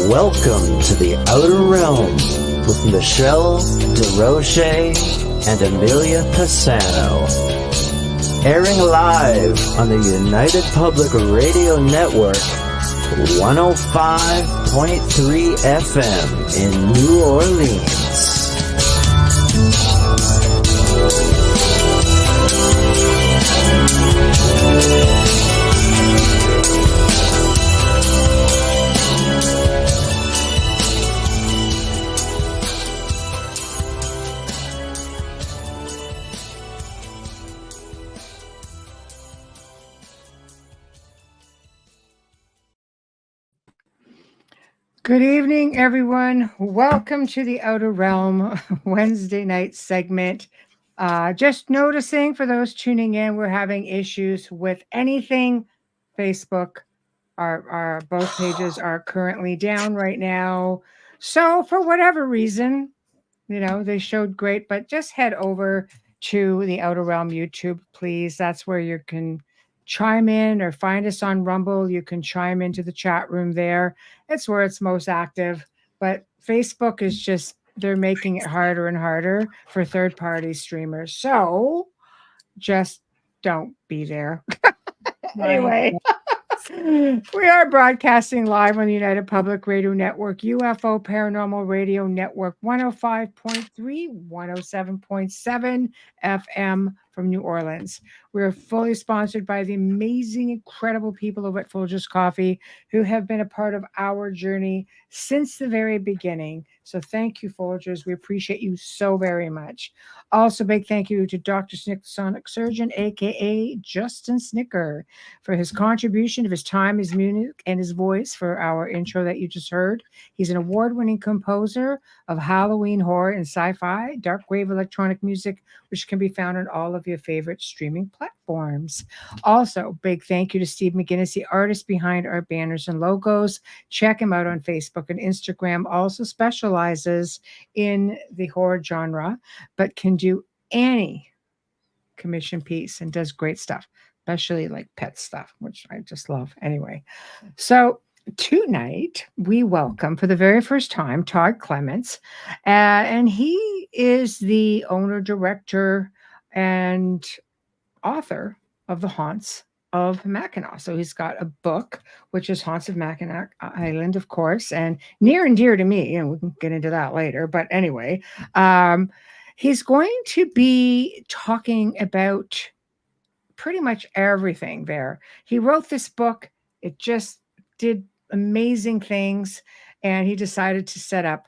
Welcome to the Outer Realm with Michelle DeRoche and Amelia Pisano. Airing live on the United Public Radio Network, 105.3 FM in New Orleans. Good evening, everyone. Welcome to the Outer Realm Wednesday night segment. Just noticing for those tuning in, we're having issues with anything Facebook. Our both pages are currently down right now. So for whatever reason, they showed great, but just head over to the Outer Realm YouTube, please. That's where you can chime in or find us on Rumble. You can chime into the chat room there. It's where it's most active. But Facebook is just, they're making it harder and harder for third-party streamers. So just don't be there. Anyway. We are broadcasting live on the United Public Radio Network, UFO Paranormal Radio Network, 105.3, 107.7 FM from New Orleans. We're fully sponsored by the amazing, incredible people over at Folgers Coffee who have been a part of our journey since the very beginning. So thank you, Folgers. We appreciate you so very much. Also, big thank you to Dr. Snick, the Sonic Surgeon, a.k.a. Justin Snicker, for his contribution of his time, his music, and his voice for our intro that you just heard. He's an award-winning composer of Halloween horror and sci-fi, dark wave electronic music, which can be found on all of your favorite streaming platforms. Also, big thank you to Steve McGinnis, the artist behind our banners and logos. Check him out on Facebook and Instagram. Also specializes in the horror genre, but can do any commission piece and does great stuff, especially like pet stuff, which I just love. Anyway, so tonight we welcome for the very first time Todd Clements, and he is the owner, director, and author of The Haunts of Mackinac. So he's got a book, which is Haunts of Mackinac Island, of course, and near and dear to me, and we can get into that later. But anyway, he's going to be talking about pretty much everything there. He wrote this book. It just did amazing things, and he decided to set up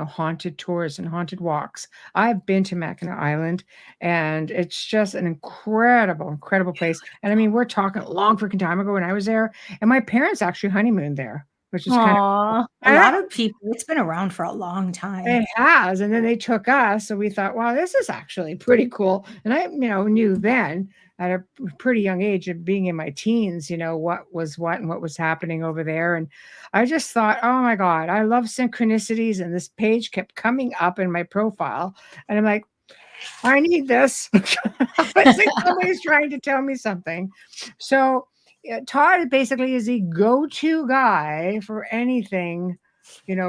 haunted tours and haunted walks. I've been to Mackinac Island, and it's just an incredible place. And I mean, we're talking a long freaking time ago when I was there, and my parents actually honeymooned there, which is kind of a lot of people. It's been around for a long time. It has, and then they took us, so we thought, wow, this is actually pretty cool. And I, knew then at a pretty young age of being in my teens, what was what and what was happening over there. And I just thought, oh my God, I love synchronicities. And this page kept coming up in my profile. And I'm like, I need this. It's like somebody's trying to tell me something. So Todd basically is the go-to guy for anything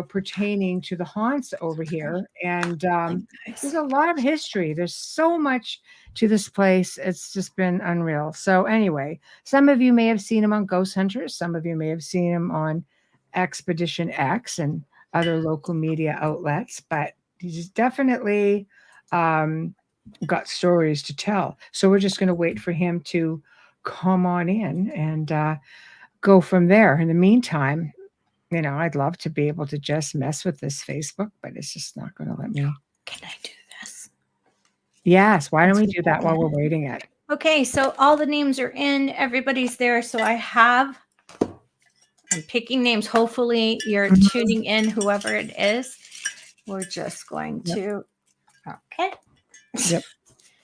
pertaining to the haunts over here. And there's a lot of history. There's so much to this place. It's just been unreal. So anyway, some of you may have seen him on Ghost Hunters. Some of you may have seen him on Expedition X and other local media outlets, but he's definitely got stories to tell. So we're just going to wait for him to come on in and go from there. In the meantime, I'd love to be able to just mess with this Facebook, but it's just not going to let me. Can I do this? Yes. Why don't we do that while we're waiting it? Okay. So all the names are in. Everybody's there. So I'm picking names. Hopefully you're tuning in, whoever it is. We're just going to, okay. Yep.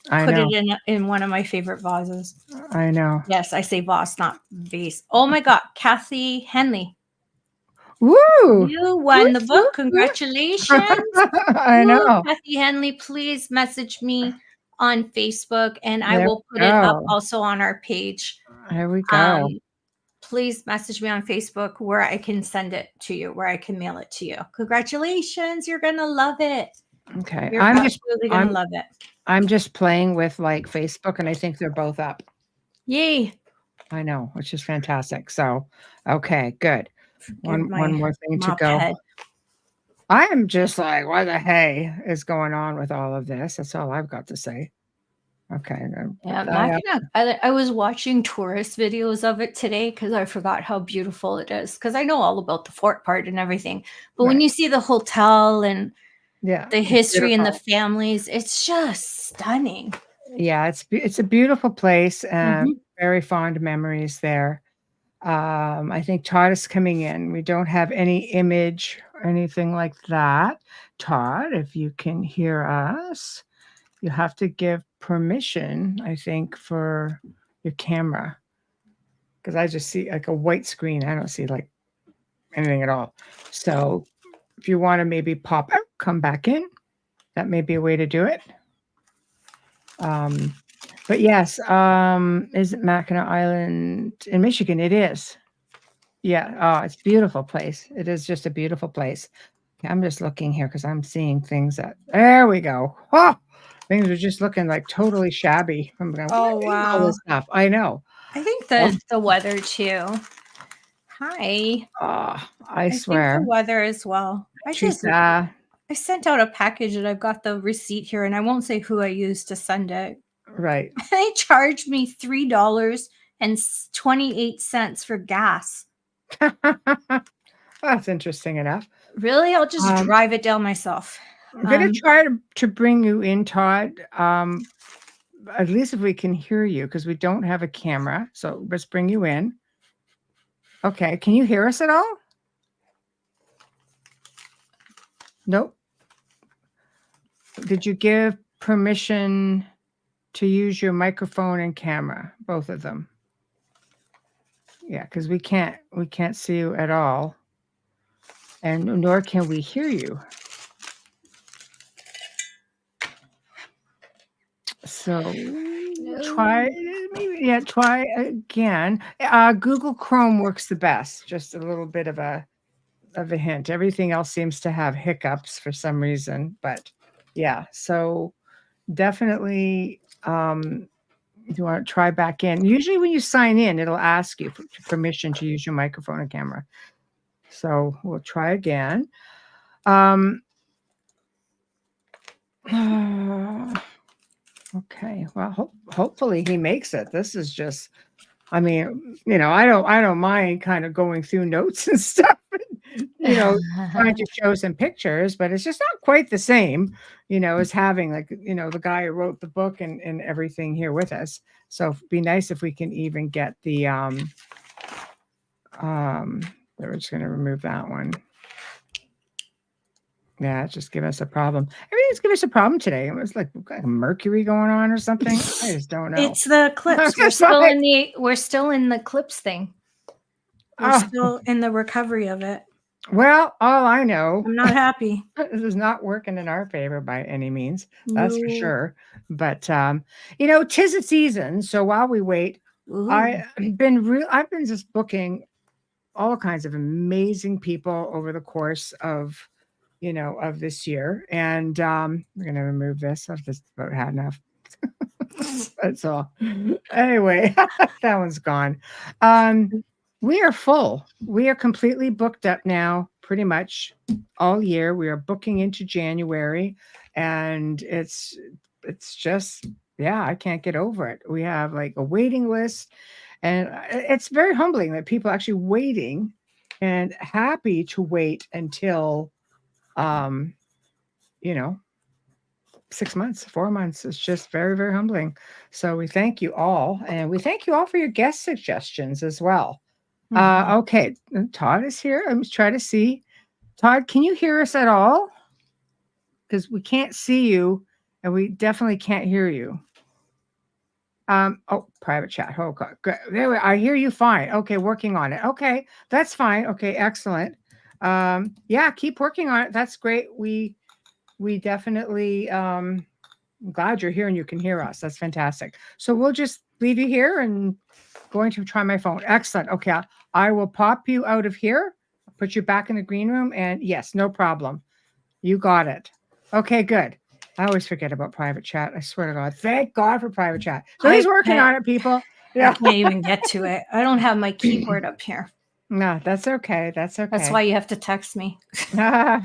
Put it in one of my favorite vases. I know. Yes, I say vase, not vase. Oh my God. Kathy Henley. Woo! You won the book. Congratulations. I know. Kathy Henley, please message me on Facebook, and I will put it up also on our page. There we go. please message me on Facebook where I can send it to you, where I can mail it to you. Congratulations. You're going to love it. Okay. You're absolutely going to love it. I'm just playing with like Facebook, and I think they're both up. Yay. I know, which is fantastic. So, okay, good. One more thing to go. Head. I am just like, what the hey is going on with all of this? That's all I've got to say. Okay. Yeah, Mackinac. I was watching tourist videos of it today because I forgot how beautiful it is. Because I know all about the fort part and everything, but when you see the hotel and the history and the families, it's just stunning. Yeah, it's a beautiful place and very fond memories there. I think Todd is coming in. We don't have any image or anything like that. Todd, if you can hear us, you have to give permission, I think, for your camera. Because I just see like a white screen. I don't see like anything at all. So if you want to maybe pop out, come back in. That may be a way to do it. But yes, is it Mackinac Island in Michigan? It is. Yeah. Oh, it's a beautiful place. It is just a beautiful place. Okay, I'm just looking here because I'm seeing things that, there we go. Oh, things are just looking like totally shabby. I'm going, oh, wow. All this stuff. I know. I think the weather too. Hi. Oh, I swear. Think the weather as well. I sent out a package and I've got the receipt here, and I won't say who I used to send it. Right. They charged me $3.28 for gas. That's interesting enough. Really? I'll just drive it down myself. I'm going to try to bring you in, Todd. At least if we can hear you, because we don't have a camera. So let's bring you in. Okay. Can you hear us at all? Nope. Did you give permission to use your microphone and camera, both of them? Yeah, because we can't see you at all, and nor can we hear you. So try again. Google Chrome works the best. Just a little bit of a hint. Everything else seems to have hiccups for some reason, but yeah. So definitely, you want to try back in. Usually when you sign in, it'll ask you for permission to use your microphone and camera. So we'll try again. Okay. Well, hopefully he makes it. This is just, I mean, I don't mind kind of going through notes and stuff, trying to show some pictures, but it's just not quite the same, as having like, the guy who wrote the book and everything here with us. So it'd be nice if we can even get the, we're just going to remove that one. Yeah, it's just giving us a problem. Everything's giving us a problem today. It was like Mercury going on or something. I just don't know. It's the clips. We're still in the clips thing. We're still in the recovery of it. Well, all I know, I'm not happy. This is not working in our favor by any means. That's for sure. But 'tis a season. So while we wait, I've been just booking all kinds of amazing people over the course of of this year. And we're going to remove this. I've just about had enough. That's all. Anyway, that one's gone. We are full. We are completely booked up now, pretty much all year. We are booking into January, and it's just, I can't get over it. We have like a waiting list, and it's very humbling that people are actually waiting and happy to wait until 6 months, 4 months. It's just very, very humbling. So we thank you all, and we thank you all for your guest suggestions as well. Okay, Todd is here. I'm just trying to see. Todd, can you hear us at all? Because we can't see you, and we definitely can't hear you. Private chat. Oh God, there we are. I hear you fine. Okay, working on it. Okay, that's fine. Okay, excellent. Keep working on it. That's great. We definitely I'm glad you're here and you can hear us. That's fantastic. So we'll just leave you here and going to try my phone. Excellent. Okay. I will pop you out of here, put you back in the green room, and yes, no problem. You got it. Okay, good. I always forget about private chat. I swear to God. Thank God for private chat. So he's working on it, people. I Yeah. can't even get to it. I don't have my keyboard up here. No, that's okay. That's okay. That's why you have to text me. Hello.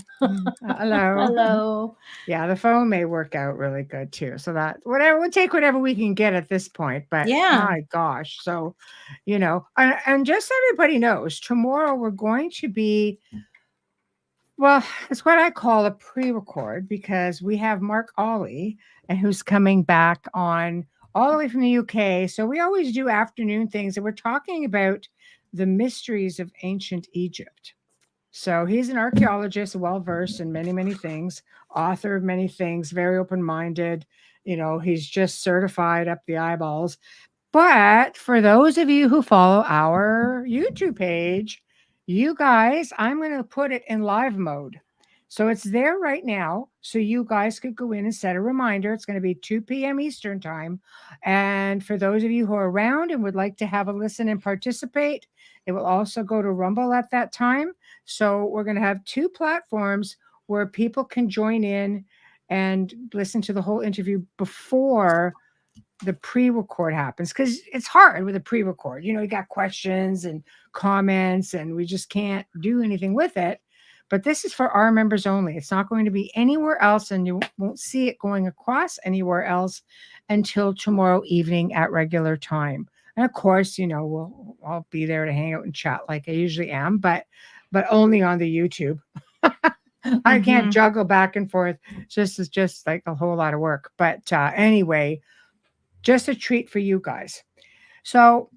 Hello. Yeah, the phone may work out really good too. So that whatever we'll take whatever we can get at this point. But Yeah. my gosh. So, and just so everybody knows, tomorrow we're going to be, well, it's what I call a pre-record because we have Mark Ollie and who's coming back on all the way from the UK. So we always do afternoon things, and we're talking about the mysteries of ancient Egypt. So he's an archaeologist, well versed in many, many things, author of many things, very open minded. He's just certified up the eyeballs. But for those of you who follow our YouTube page, you guys, I'm going to put it in live mode. So it's there right now. So you guys could go in and set a reminder. It's going to be 2 p.m. Eastern time. And for those of you who are around and would like to have a listen and participate, it will also go to Rumble at that time. So we're going to have 2 platforms where people can join in and listen to the whole interview before the pre-record happens, because it's hard with a pre-record. You got questions and comments and we just can't do anything with it. But this is for our members only. It's not going to be anywhere else, and you won't see it going across anywhere else until tomorrow evening at regular time. And of course, I'll be there to hang out and chat like I usually am, but only on the YouTube. I can't juggle back and forth. It's just like a whole lot of work. But anyway, just a treat for you guys. So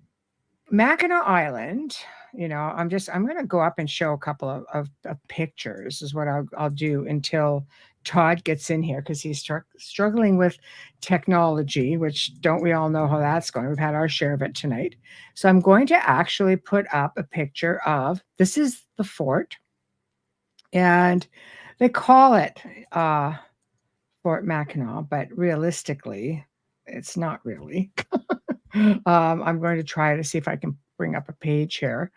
Mackinac Island, I'm going to go up and show a couple of pictures is what I'll do until Todd gets in here, because he's struggling with technology, which don't we all know how that's going? We've had our share of it tonight. So I'm going to actually put up a picture of, this is the fort, and they call it Fort Mackinac, but realistically, it's not really. I'm going to try to see if I can bring up a page here.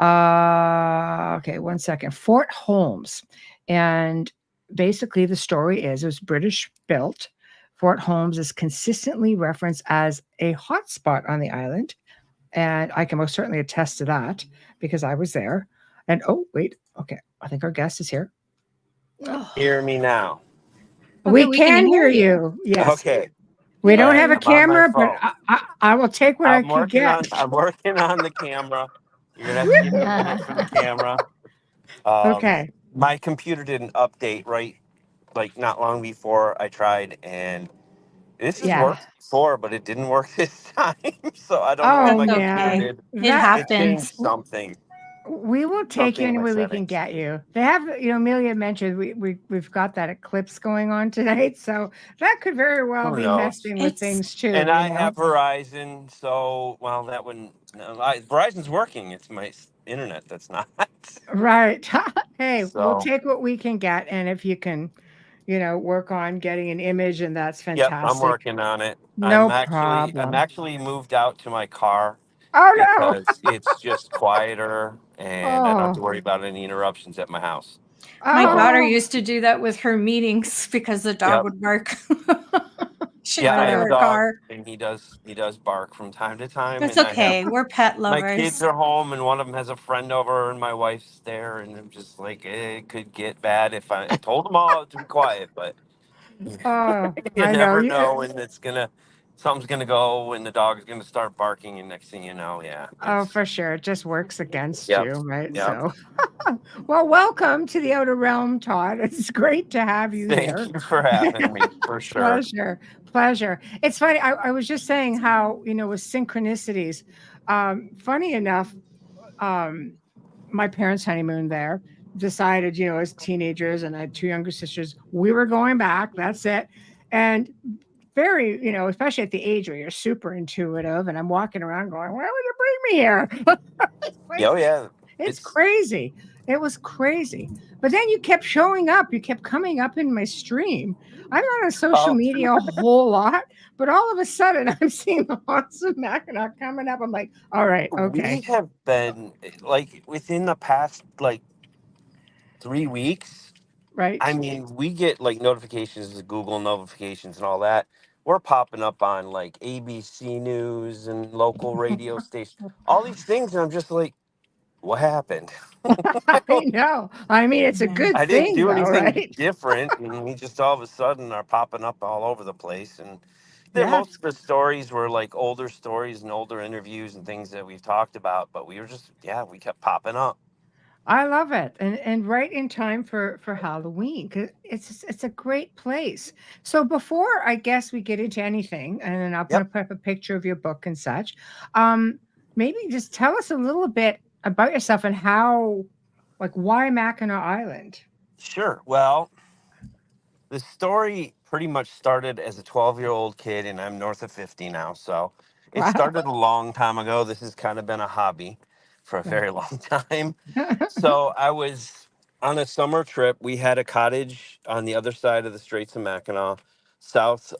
Okay, one second. Fort Holmes. And basically the story is it was British built. Fort Holmes is consistently referenced as a hotspot on the island. And I can most certainly attest to that because I was there. And oh, wait. Okay. I think our guest is here. Hear me now. We can hear you. Yes. Okay. We don't have a I'm on my camera, but I will take what I can get. I'm working on the camera. You're going to have to give me a minute for the camera. Okay. My computer didn't update not long before I tried, and this has worked before, but it didn't work this time. So I don't know if my computer did. It happens. Changed something. We will take you any way we can get you. They have, Amelia mentioned we've got that eclipse going on tonight, so that could very well be messing with things too. And I have Verizon, so that wouldn't. Verizon's working. It's my internet that's not. Right. Hey, we'll take what we can get, and if you can, work on getting an image, and that's fantastic. Yep, I'm working on it. No problem. I'm actually moved out to my car. Oh no! Because it's just quieter, and I don't have to worry about any interruptions at my house. My daughter used to do that with her meetings because the dog would bark. I have a dog, and he does bark from time to time. It's okay. We're pet lovers. My kids are home, and one of them has a friend over, and my wife's there, and I'm just like, it could get bad if I told them all to be quiet, but you never know, and something's going to go and the dog is going to start barking, and next thing you know, Oh, for sure. It just works against you, right? Yep. So, well, welcome to the Outer Realm, Todd. It's great to have you here. Thank you for having me, for sure. Pleasure. It's funny. I was just saying how, with synchronicities, funny enough, my parents' honeymoon there decided, as teenagers, and I had 2 younger sisters, we were going back. That's it. And very, especially at the age where you're super intuitive, and I'm walking around going, why would you bring me here? Oh yeah, it's crazy. It was crazy. But then you kept showing up. You kept coming up in my stream. I'm not on social Oh, media a whole lot, but all of a sudden I'm seeing the haunts of Mackinac coming up. I'm like, all right, we okay, have been like within the past like 3 weeks. I right. mean, we get like notifications, Google notifications, and all that. We're popping up on like ABC News and local radio stations, all these things, and I'm just like, what happened? I know. I mean, it's a Yeah. good I didn't thing, do though, anything right? different, and we just all of a sudden are popping up all over the place. And Yeah. most of the stories were like older stories and older interviews and things that we've talked about, but we were just, yeah, we kept popping up. I love it, and right in time for Halloween. 'Cause it's a great place. So before I guess we get into anything, and then I'm going Yep, to put up a picture of your book and such. Um, maybe just tell us a little bit about yourself and how, like, why Mackinac Island? sure. Well, the story pretty much started as a 12-year-old kid, and I'm north of 50 now. So it Wow. started a long time ago. This has kind of been a hobby for a Yeah. very long time. So I was on a summer trip. We had a cottage on the other side of the Straits of Mackinac, south,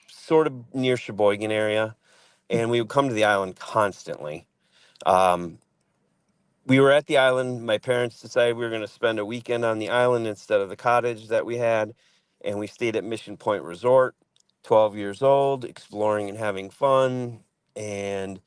sort of near Sheboygan area. And we would come to the island constantly. Um, we were at the island. My parents decided we were going to spend a weekend on the island instead of the cottage that we had. And we stayed at Mission Point Resort, 12 years old, exploring and having fun. And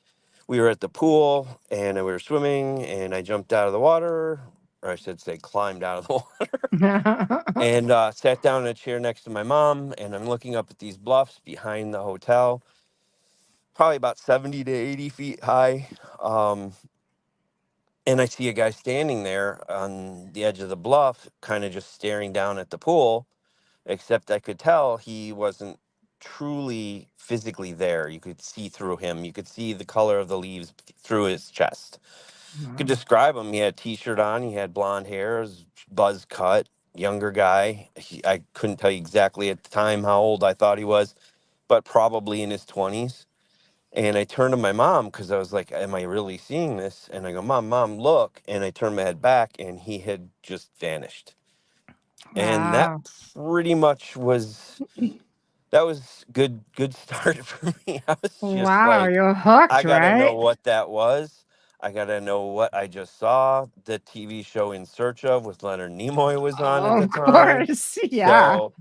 we were at the pool and we were swimming, and I jumped out of the water, or I should say, climbed out of the water, and sat down in a chair next to my mom. And I'm looking up at these bluffs behind the hotel, probably about 70 to 80 feet high. Um, And I see a guy standing there on the edge of the bluff, kind of just staring down at the pool, except I could tell he wasn't truly physically there. You could see through him. You could see the color of the leaves through his chest. Could Wow. describe him. He had a t-shirt on, he had blonde hair, his buzz cut, younger guy. I couldn't tell you exactly at the time how old I thought he was, but probably in his 20s. And I turned to my mom because I was like, am I really seeing this? And I go, Mom, look. And I turned my head back, and he had just vanished. And that Wow. pretty much was, that was good start for me. I was just Wow, like, you're hooked, I gotta know right? what that was. I gotta know what I just saw. The TV show In Search of with Leonard Nimoy was on at Oh, the of time. course. Yeah. So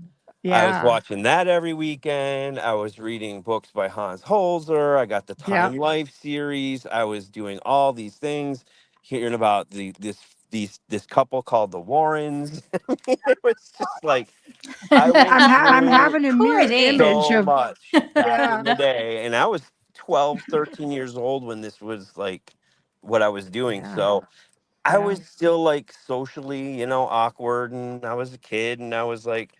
I was Yeah. watching that every weekend. I was reading books by Hans Holzer. I got the Yep. Time Life series. I was doing all these things, hearing about this couple called the Warrens. It was just like I went I'm through having a Who are mirror they? image so of much back in yeah. the day, and I was 12, 13 years old when this was like what I was doing. Yeah. So I Yeah. was still like socially, awkward, and I was a kid, and I was like,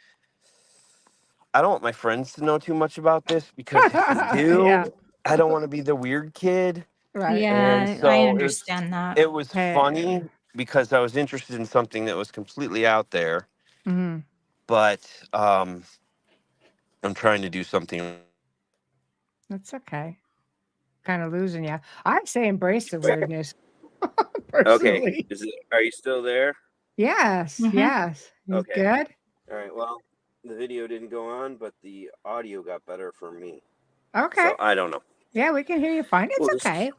I don't want my friends to know too much about this because if they Yeah. do, I don't want to be the weird kid. Right. And Yeah, I so understand that. it was Hey. funny because I was interested in something that was completely out there, Mhm. but I'm trying to do something. That's okay. Kind of losing you. I say embrace the Okay. weirdness Okay. personally. Are you still there? Yes. Hmm. Yes. You Okay. good? All right. Well, the video didn't go on, but the audio got better for me. Okay. So I don't know. Yeah, we can hear you fine. It's We'll just okay.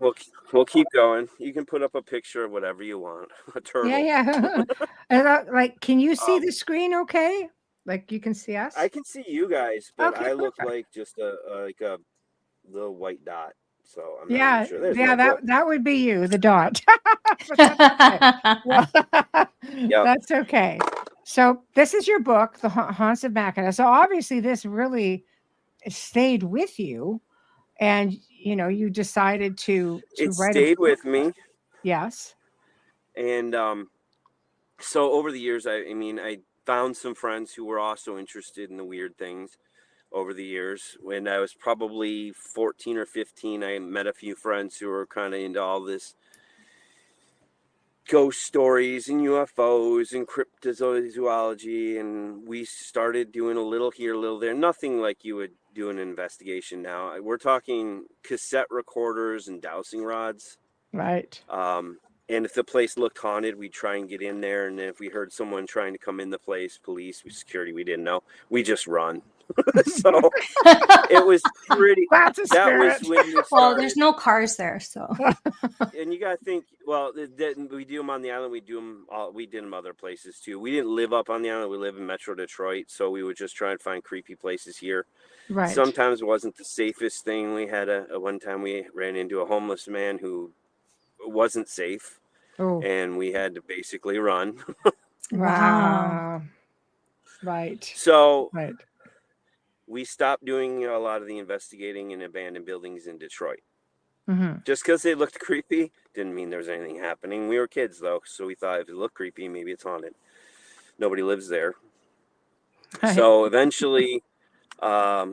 we'll keep going. You can put up a picture of whatever you want. A Yeah, turtle. yeah. And, like, can you see Um, the screen okay? Like, you can see I us? can see you guys, but Okay, I look perfect. like just a little white dot. So I'm not even Yeah, sure. There's yeah, my book. that would be you, the dot. But that's okay. Well, Yep. that's okay. So this is your book, The Haunts of Mackinac. So obviously this really stayed with you, and you decided to It write a stayed book. with me, Yes. and so over the years, I mean, I found some friends who were also interested in the weird things. Over the years, when I was probably 14 or 15, I met a few friends who were kind of into all this ghost stories and U.F.O.s and cryptozoology, and we started doing a little here, a little there. Nothing like you would do an investigation now. We're talking cassette recorders and dowsing rods. Right. And if the place looked haunted, we'd try and get in there. And if we heard someone trying to come in the place, police, security, we didn't know, we just run. So it was pretty. That's a That was spirit. when we Well, started. there's no cars there, so. And you got to think, well, we do them on the island. We do them all. We did them other places too. We didn't live up on the island. We live in Metro Detroit. So we would just try and find creepy places here. Right. Sometimes it wasn't the safest thing. We had a one time we ran into a homeless man who wasn't safe. Oh, And we had to basically run. wow. Right. So Right. we stopped doing a lot of the investigating in abandoned buildings in Detroit. Mm-hmm. Just because they looked creepy didn't mean there was anything happening. We were kids, though, so we thought if it looked creepy, maybe it's haunted. Nobody lives there. Right. So eventually, I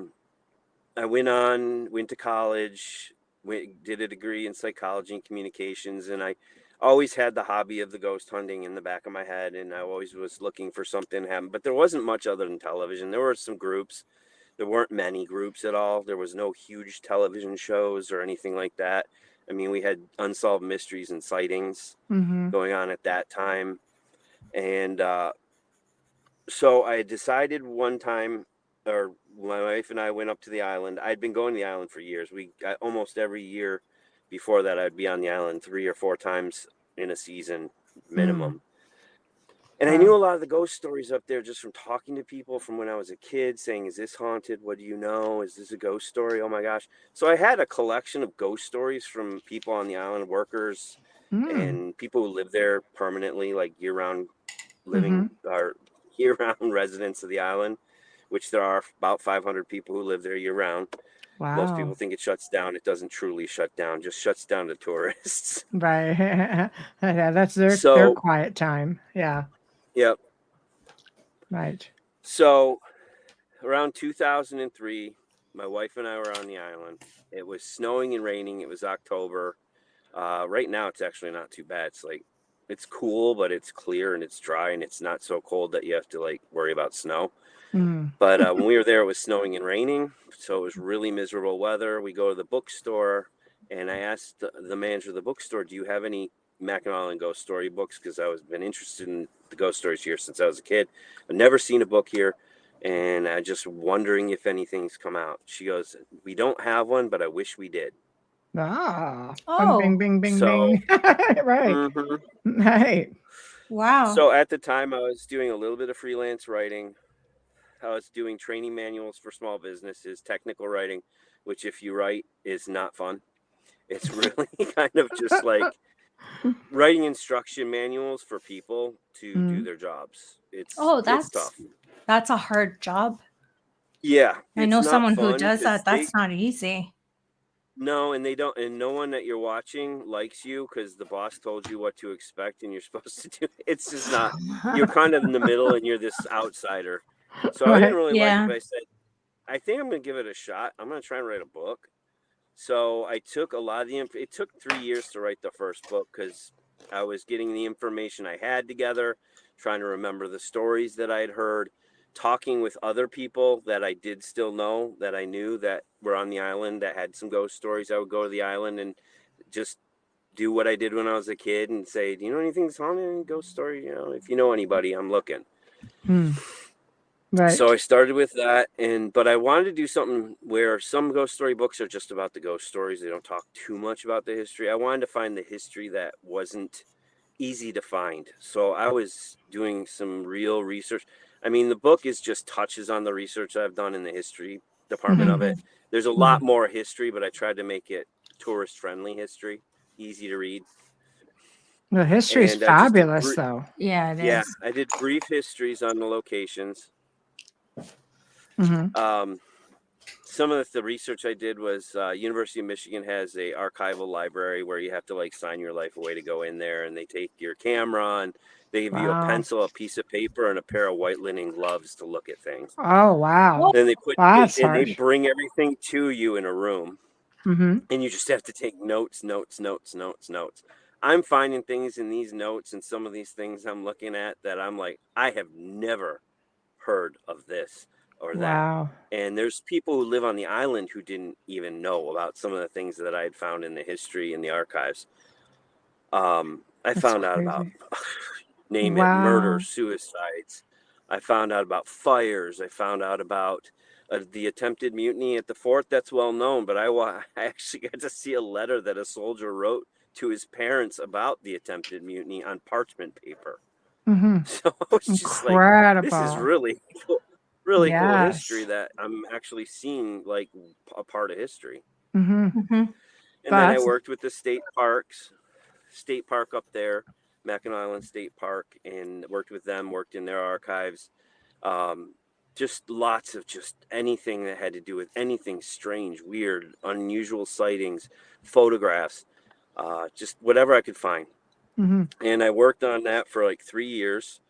went to college, did a degree in psychology and communications, and I always had the hobby of the ghost hunting in the back of my head, and I always was looking for something to happen. But there wasn't much other than television. There were some groups. There weren't many groups at all. There was no huge television shows or anything like that. I mean, we had unsolved mysteries and sightings Mm-hmm. going on at that time. And so I decided one time, or my wife and I went up to the island. I'd been going to the island for years. We got almost every year before that, I'd be on the island 3 or 4 times in a season minimum. And I knew a lot of the ghost stories up there just from talking to people from when I was a kid, saying, is this haunted? What do you know? Is this a ghost story? Oh my gosh. So I had a collection of ghost stories from people on the island, workers and people who live there permanently, like year-round living or year-round residents of the island, which there are about 500 people who live there year-round. Wow. Most people think it shuts down. It doesn't truly shut down, just shuts down to tourists. Right. Yeah, that's their quiet time. Yeah. Yep. Right. So around 2003, my wife and I were on the island. It was snowing and raining. It was October. Right now, it's actually not too bad. It's cool, but it's clear and it's dry and it's not so cold that you have to worry about snow. But when we were there, it was snowing and raining. So it was really miserable weather. We go to the bookstore and I asked the manager of the bookstore, do you have any Mackinac Island ghost story books? Because I was been interested in the ghost stories here since I was a kid. I've never seen a book here. And I'm just wondering if anything's come out. She goes, we don't have one, but I wish we did. Ah. Oh. Bing, bing, bing, So, bing. Right. Right. Wow. So at the time, I was doing a little bit of freelance writing. I was doing training manuals for small businesses, technical writing, which if you write is not fun. It's really kind of just like writing instruction manuals for people to do their jobs. It's tough. That's a hard job. Yeah. I know someone who does that. That's not easy. No, and they don't, and no one that you're watching likes you because the boss told you what to expect and you're supposed to do. It's just not, you're kind of in the middle and you're this outsider. So I didn't really like it, but I said, I think I'm going to give it a shot. I'm going to try and write a book. So I took a lot of it took 3 years to write the first book because I was getting the information I had together, trying to remember the stories that I had heard, talking with other people that I did still know, that I knew that were on the island that had some ghost stories. I would go to the island and just do what I did when I was a kid and say, do you know anything that's haunted, any ghost story? You know, if you know anybody, I'm looking. Right. So I started with that, but I wanted to do something where some ghost story books are just about the ghost stories. They don't talk too much about the history. I wanted to find the history that wasn't easy to find. So I was doing some real research. I mean, the book is just touches on the research I've done in the history department of it. There's a lot more history, but I tried to make it tourist-friendly history, easy to read. The history is fabulous, though. Yeah, it is. Yeah, I did brief histories on the locations. Some of the research I did was University of Michigan has a archival library where you have to sign your life away to go in there, and they take your camera and they give you a pencil, a piece of paper, and a pair of white linen gloves to look at things. Oh, wow. Then they bring everything to you in a room, and you just have to take notes. I'm finding things in these notes and some of these things I'm looking at that I'm like, I have never heard of this or that. Wow. And there's people who live on the island who didn't even know about some of the things that I had found in the history and the archives. I That's found out about, crazy. name it, murder, Wow. suicides. I found out about fires. I found out about the attempted mutiny at the fort. That's well known, but I actually got to see a letter that a soldier wrote to his parents about the attempted mutiny on parchment paper. Mm-hmm. So I was just like, this is Incredible. really cool, really cool history Yes. that I'm actually seeing like a part of history. Mm-hmm. Mm-hmm. And then I But worked with the state park up there, Mackinac Island State Park, and worked with them, worked in their archives. Just lots of just anything that had to do with anything strange, weird, unusual sightings, photographs, just whatever I could find. mm-hmm. And I worked on that for like 3 years.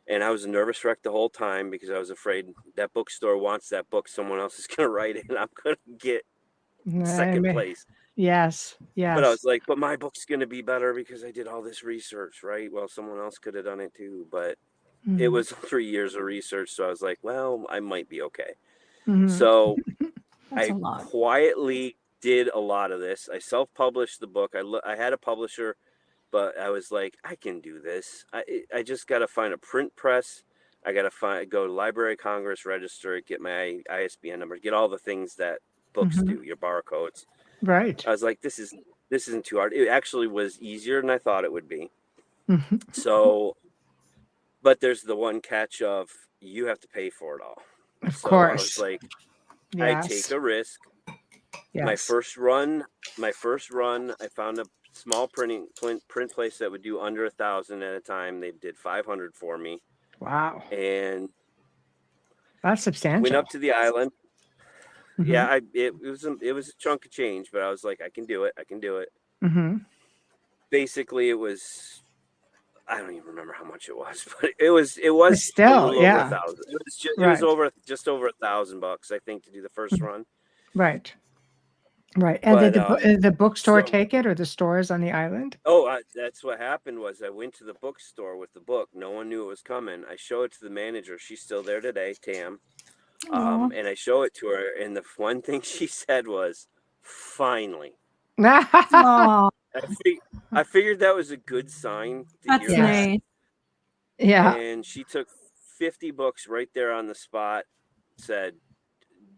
And I was a nervous wreck the whole time because I was afraid that bookstore wants that book. Someone else is going to write it and I'm going to get second place. Yes. But I Yes. was like, but my book's going to be better because I did all this research, right? Well, someone else could have done it too. But it Mm-hmm. was 3 years of research. So I was like, well, I might be okay. Mm-hmm. So That's I a lot. quietly did a lot of this. I self-published the book. I had a publisher, but I was like, I can do this. I just got to find a print press. I got to go to Library of Congress, register it, get my ISBN number, get all the things that books Mm-hmm. do, your barcodes. Right. I was like, this isn't too hard. It actually was easier than I thought it would be. Mm-hmm. So, but there's the one catch of you have to pay for it all. Of So I was course. like, I take Yes. a risk. My Yes. first run, I found a small print place that would do under 1,000 at a time. They did 500 for me, Wow. and That's substantial. went up to the island. Mm-hmm. Yeah, it was a chunk of change, but I was like, I can do it. Mm-hmm. Basically, it was, I don't even remember how much it was, but it was But a still, little over yeah. 1,000. It was Right. just over $1,000, I think, to do the first run. Right. Right. And But did the bookstore so take it, or the stores on the island? that's what happened. Was I went to the bookstore with the book. No one knew it was coming. I show it to the manager. She's still there today, Tam. Aw. And I show it to her, and the one thing she said was, "Finally." Aw, I figured that was a good sign to that's hear that. nice. Yeah. And she took 50 books right there on the spot, said,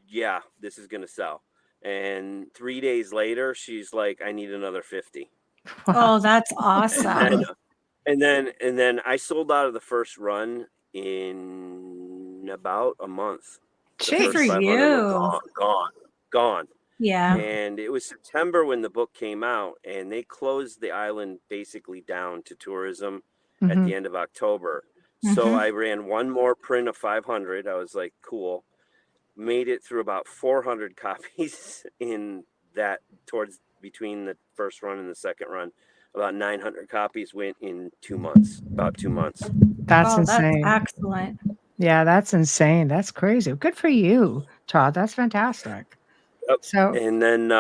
yeah, this is going to sell. And 3 days later, she's like, I need another 50. Oh, that's And awesome. then I sold out of the first run in about a month. The Good first for 500 were you. gone. Yeah. And it was September when the book came out, and they closed the island basically down to tourism at Mm-hmm. the end of October. So Mhm. I ran one more print of 500. I was like, cool. Made it through about 400 copies in that towards between the first run and the second run. About 900 copies went in 2 months, about 2 months. That's Oh, that's insane. excellent. Yeah, that's insane. That's crazy. Good for you, Todd. That's fantastic. Yep. So, And then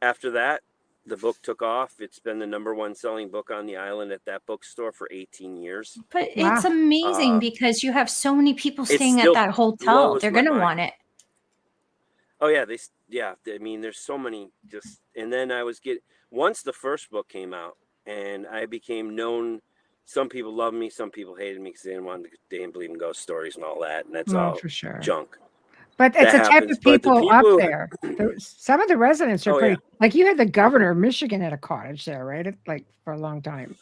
after that, the book took off. It's been the #1 selling book on the island at that bookstore for 18 years. But wow. it's amazing because you have so many people It staying at still that hotel. blows They're my going to mind. want it. Oh yeah, I mean, there's so many and then once the first book came out and I became known. Some people loved me, some people hated me because they didn't believe in ghost stories and all that, and that's No, all for sure. junk. But it's That a type happens, of but the people up people there. Some of the residents are Oh, pretty. yeah. Like you had the governor of Michigan at a cottage there, right? Like for a long time.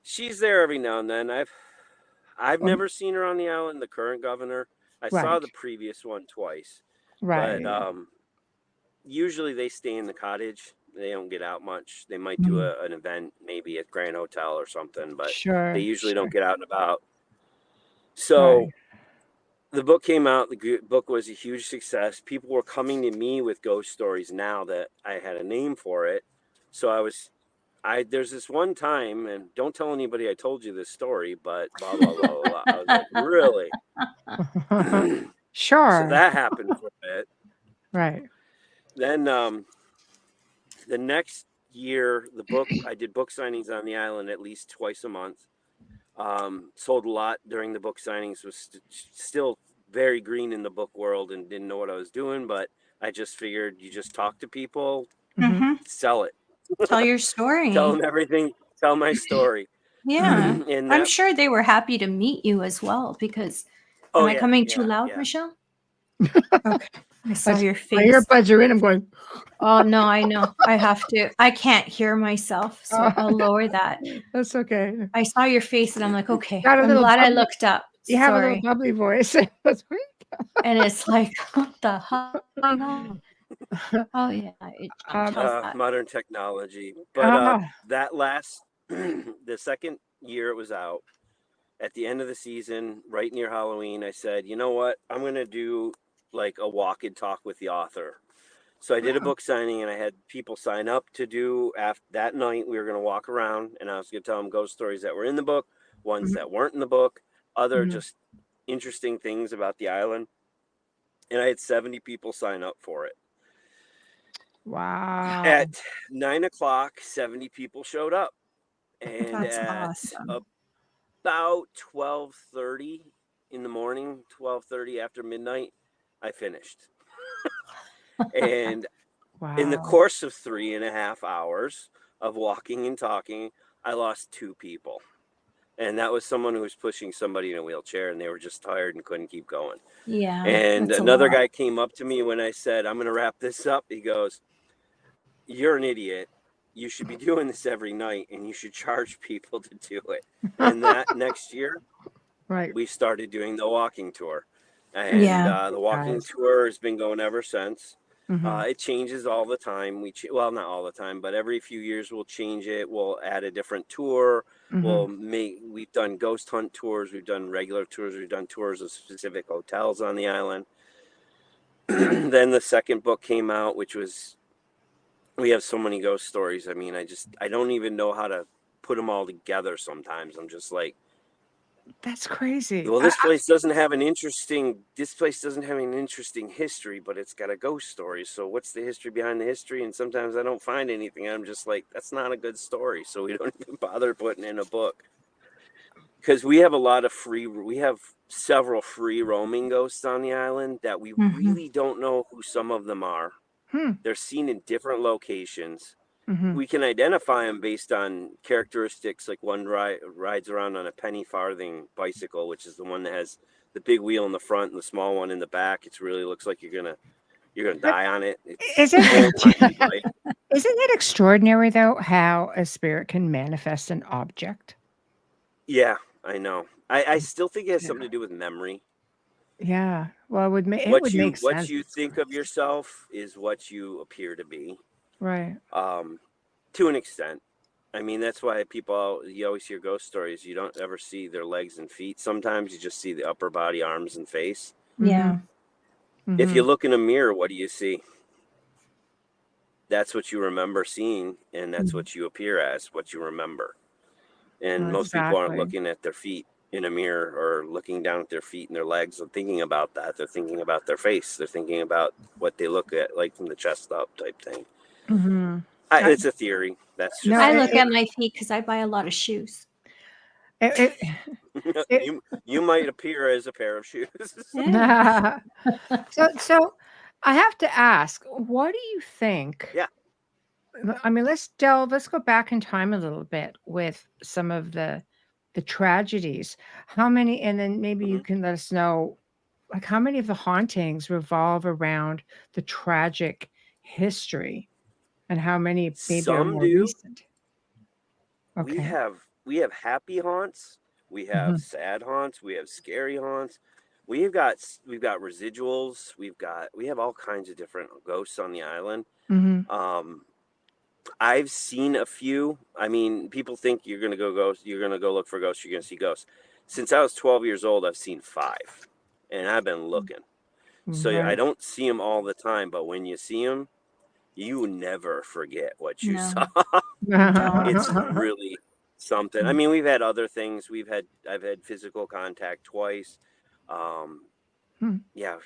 She's there every now and then. I've never seen her on the island, the current governor. I saw Right. the previous one twice. Right. But usually they stay in the cottage. They don't get out much. They might do an event maybe at Grand Hotel or something, but Sure. they usually sure. don't get out and about. So Right. the book came out. The book was a huge success. People were coming to me with ghost stories now that I had a name for it. So there's this one time, and don't tell anybody I told you this story, but blah, blah, blah, blah, blah. I was like, really? Sure. So that happened for a bit. Right. Then the next year, I did book signings on the island at least twice a month. Sold a lot during the book signings, was still very green in the book world and didn't know what I was doing, but I just figured you just talk to people, Mhm. sell it. Tell your story. Tell them everything tell my story. Yeah. And I'm that, sure they were happy to meet you as well because oh am I yeah, coming too yeah, loud, yeah. Michelle? Okay. I saw That's- your My face. earbuds are in. I'm going. Oh no, I know. I have to. I can't hear myself, so I'll lower that. That's okay. I saw your face and I'm like, okay. Got a I'm little glad I bubbly- looked up. You have a little Sorry. bubbly voice. That's great. And it's like, what the hell is going on? Oh yeah, it jumped. How's that? Modern technology. But Ah, that last, the second year it was out, at the end of the season, right near Halloween, I said, you know what? I'm going to do like a walk and talk with the author. So I did a book signing and I had people sign up to do after that night. We were going to walk around and I was going to tell them ghost stories that were in the book, ones Mhm. that weren't in the book, other Mhm. just interesting things about the island. And I had 70 people sign up for it. wow. At 9 o'clock, 70 people showed up. And That's at awesome. about 12:30 in the morning, 12:30 after midnight, I finished. And in the Wow. course of 3.5 hours of walking and talking, I lost 2 people. And that was someone who was pushing somebody in a wheelchair and they were just tired and couldn't keep going. Yeah. And That's a another lot. guy came up to me when I said, I'm going to wrap this up. He goes, you're an idiot. You should be doing this every night and you should charge people to do it. And that next year, Right. we started doing the walking tour. And Yeah. the walking Guys. tour has been going ever since. Mhm. It changes all the time. Well, not all the time, but every few years we'll change it. We'll add a different tour. Mhm. We've done ghost hunt tours. We've done regular tours. We've done tours of specific hotels on the island. Then the second book came out, which was, we have so many ghost stories. I mean, I don't even know how to put them all together sometimes. I'm just like, That's crazy. well, this place doesn't have an interesting history, but it's got a ghost story. So what's the history behind the history? And sometimes I don't find anything. I'm just like, that's not a good story. So we don't even bother putting in a book. Because we have several free roaming ghosts on the island that we really don't know who some of them are. Hmm. They're seen in different locations. Mhm. We can identify them based on characteristics, like one rides around on a penny farthing bicycle, which is the one that has the big wheel in the front and the small one in the back. It really looks like you're gonna die on it. It's Isn't old timey bike. isn't it extraordinary though how a spirit can manifest an object? Yeah, I know. I still think it has something to do with memory. Yeah. Well, it would make What sense. you think of yourself is what you appear to be, Right. to an extent. I mean, that's why you always hear ghost stories. You don't ever see their legs and feet. Sometimes you just see the upper body, arms, and face. Yeah. If you Mhm. look in a mirror, what do you see? That's what you remember seeing, and that's Mhm. what you appear as, what you remember. And Well, most people aren't exactly. looking at their feet in a mirror or looking down at their feet and their legs and thinking about that. They're thinking about their face. They're thinking about what they look at, like from the chest up type thing. Mhm. It's a theory. That's just No, I a look it at theory. my feet because I buy a lot of shoes. it, it, You might appear as a pair of shoes. Yeah. so I have to ask, what do you think? Yeah. I mean, let's go back in time a little bit with some of the tragedies. How many, and then maybe you Mhm. can let us know, like how many of the hauntings revolve around the tragic history, and how many maybe are Some more do. recent. We Okay. have happy haunts. We have Mhm. sad haunts. We have scary haunts. We've got residuals. We have all kinds of different ghosts on the island. Mhm. I've seen a few. I mean, people think you're gonna go look for ghosts, you're gonna see ghosts. Since I was 12 years old, I've seen 5, and I've been looking. So I Right. don't see them all the time, but when you see them, you never forget what you saw. No, don't. It's really something. I mean, we've had other things. I've had physical contact twice. Hmm. Yeah,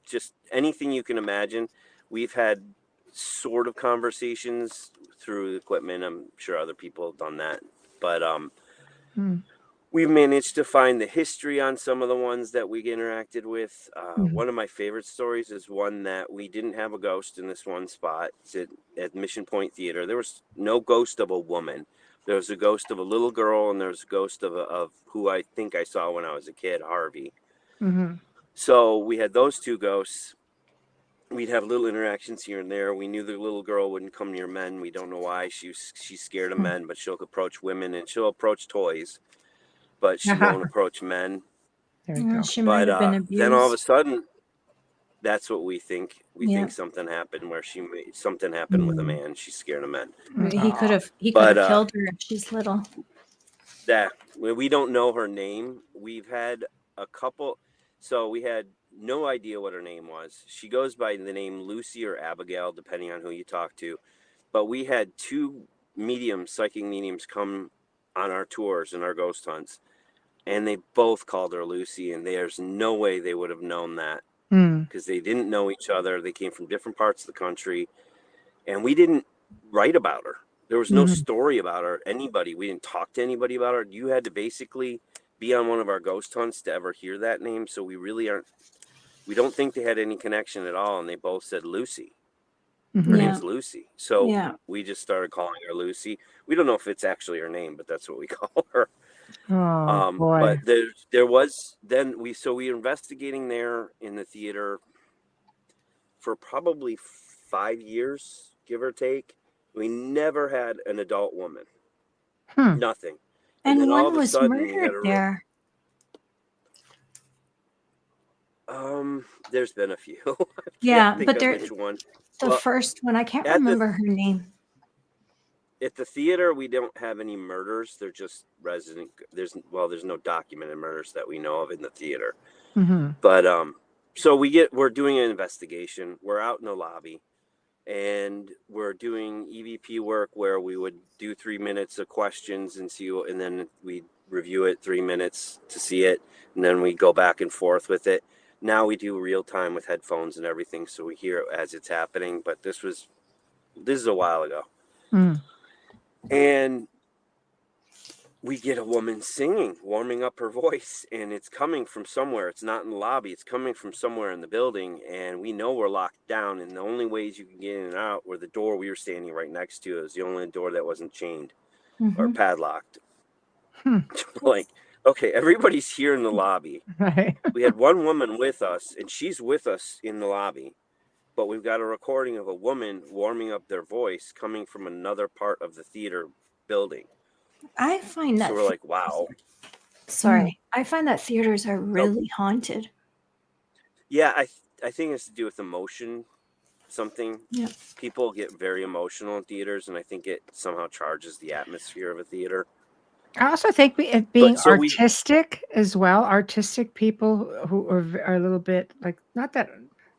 just anything you can imagine. We've had sort of conversations through equipment. I'm sure other people have done that, but Hmm. we've managed to find the history on some of the ones that we interacted with. Mhm. One of my favorite stories is one that we didn't have a ghost in this one spot. It's at Mission Point Theater. There was no ghost of a woman, There was a ghost of a little girl, and there was a ghost of who I think I saw when I was a kid, Harvey. Mm-hmm. So we had those two ghosts. We'd have little interactions here and there. We knew the little girl wouldn't come near men. We don't know why. She's scared of men, but she'll approach women, and she'll approach toys, but she won't approach men. There we go. She might have been abused. Then all of a sudden, that's what we think. We think something happened where something happened with a man. She's scared of men. He could have killed her if she's little. That we don't know her name. We've had a couple. So we had no idea what her name was. She goes by the name Lucy or Abigail, depending on who you talk to. But we had two psychic mediums come on our tours and our ghost hunts, and they both called her Lucy, and there's no way they would have known that because they didn't know each other. They came from different parts of the country, and we didn't write about her. There was no story about her. Anybody. We didn't talk to anybody about her. You had to basically be on one of our ghost hunts to ever hear that name. So we really aren't. We don't think they had any connection at all. And they both said Lucy. Her name's Lucy. So we just started calling her Lucy. We don't know if it's actually her name, but that's what we call her. Oh, boy. But there was then we were investigating there in the theater for probably 5 years, give or take. We never had an adult woman. Nothing. And then all one of a was sudden, murdered there. There's been a few. But which one. The first one, I can't remember her name. At the theater, we don't have any murders. They're just resident. There's no documented murders that we know of in the theater. But so we're doing an investigation. We're out in the lobby, and we're doing EVP work where we would do 3 minutes of questions and then we review it 3 minutes to see it, and then we go back and forth with it. Now we do real time with headphones and everything, so we hear it as it's happening. But this is a while ago. And we get a woman singing, warming up her voice, and it's coming from somewhere. It's not in the lobby. It's coming from somewhere in the building, and we know we're locked down, and the only ways you can get in and out were the door we were standing right next to. It was the only door that wasn't chained or padlocked. Like, okay, everybody's here in the lobby. Right. We had one woman with us, and she's with us in the lobby, but we've got a recording of a woman warming up their voice coming from another part of the theater building. I find that. So we're like, wow. Sorry. I find that theaters are really haunted. Yeah, I think it's to do with emotion, something. Yeah. People get very emotional in theaters, and I think it somehow charges the atmosphere of a theater. I also think it being artistic as well. Artistic people who are a little bit like, not that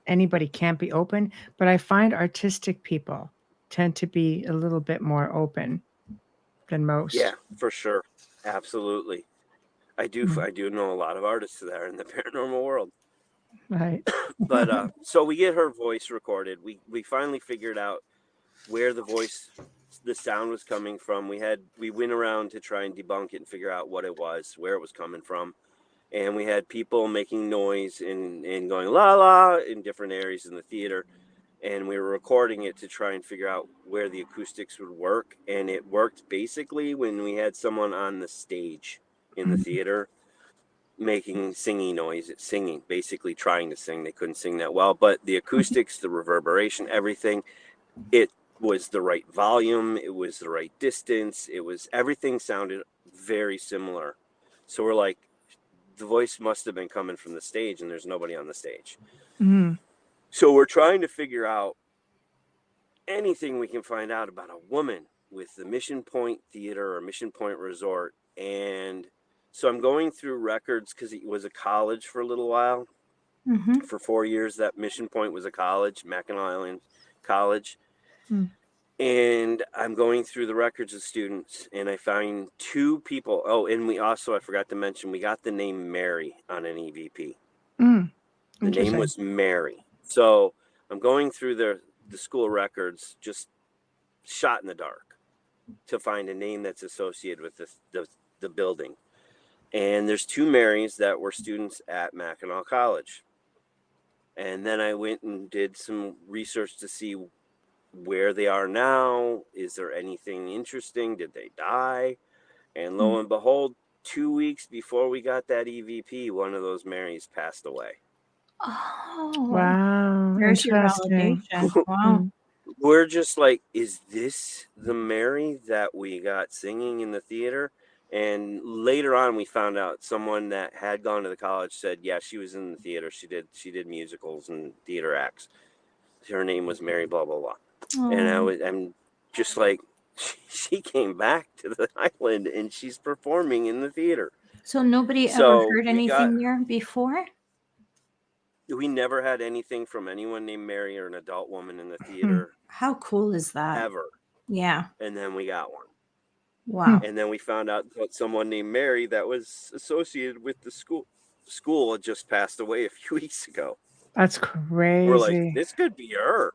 anybody can't be open, but I find artistic people tend to be a little bit more open than most. Yeah, for sure. Absolutely. I do know a lot of artists that are in the paranormal world. Right. But so we get her voice recorded. We finally figured out where the sound was coming from. We went around to try and debunk it and figure out what it was, where it was coming from. And we had people making noise and going la la in different areas in the theater. And we were recording it to try and figure out where the acoustics would work. And it worked basically when we had someone on the stage in the theater singing noise, basically trying to sing. They couldn't sing that well, but the acoustics, the reverberation, everything, it was the right volume. It was the right distance. Everything sounded very similar. So we're like, the voice must have been coming from the stage, and there's nobody on the stage. So we're trying to figure out anything we can find out about a woman with the Mission Point Theater or Mission Point Resort. And so I'm going through records because it was a college for a little while. For 4 years, that Mission Point was a college, Mackinac Island College. And I'm going through the records of students, and I find two people. Oh, and I forgot to mention, we got the name Mary on an EVP. The name was Mary. So I'm going through the school records, just shot in the dark, to find a name that's associated with the building. And there's two Marys that were students at Mackinac College. And then I went and did some research to see where they are now. Is there anything interesting? Did they die? And lo and behold, 2 weeks before we got that EVP, one of those Marys passed away. Oh, Wow. there's your Interesting. validation. Wow. We're just like, is this the Mary that we got singing in the theater? And later on, we found out someone that had gone to the college said, yeah, she was in the theater. She did musicals and theater acts. Her name was Mary blah, blah, blah. Oh. And I'm just like, she came back to the island and she's performing in the theater. So nobody So ever heard anything there before? We never had anything from anyone named Mary or an adult woman in the theater. How cool is that? Ever. Yeah. And then we got one. Wow. And then we found out that someone named Mary that was associated with the school had just passed away a few weeks ago. That's crazy. We're like, this could be her.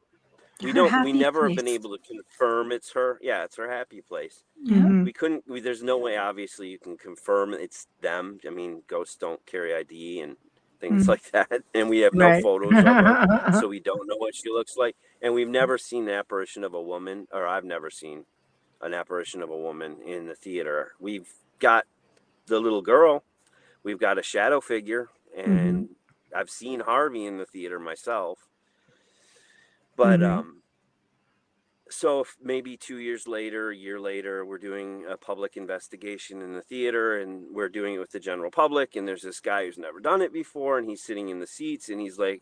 We never have been able to confirm it's her. Yeah, it's her happy place. Mhm. There's no way, obviously, you can confirm it's them. I mean, ghosts don't carry ID and things like that. And we have no photos of her, so we don't know what she looks like. And we've never seen the apparition of a woman, or I've never seen an apparition of a woman in the theater. We've got the little girl. We've got a shadow figure. And I've seen Harvey in the theater myself. But so maybe 2 years later, a year later, we're doing a public investigation in the theater, and we're doing it with the general public. And there's this guy who's never done it before, and he's sitting in the seats, and he's like,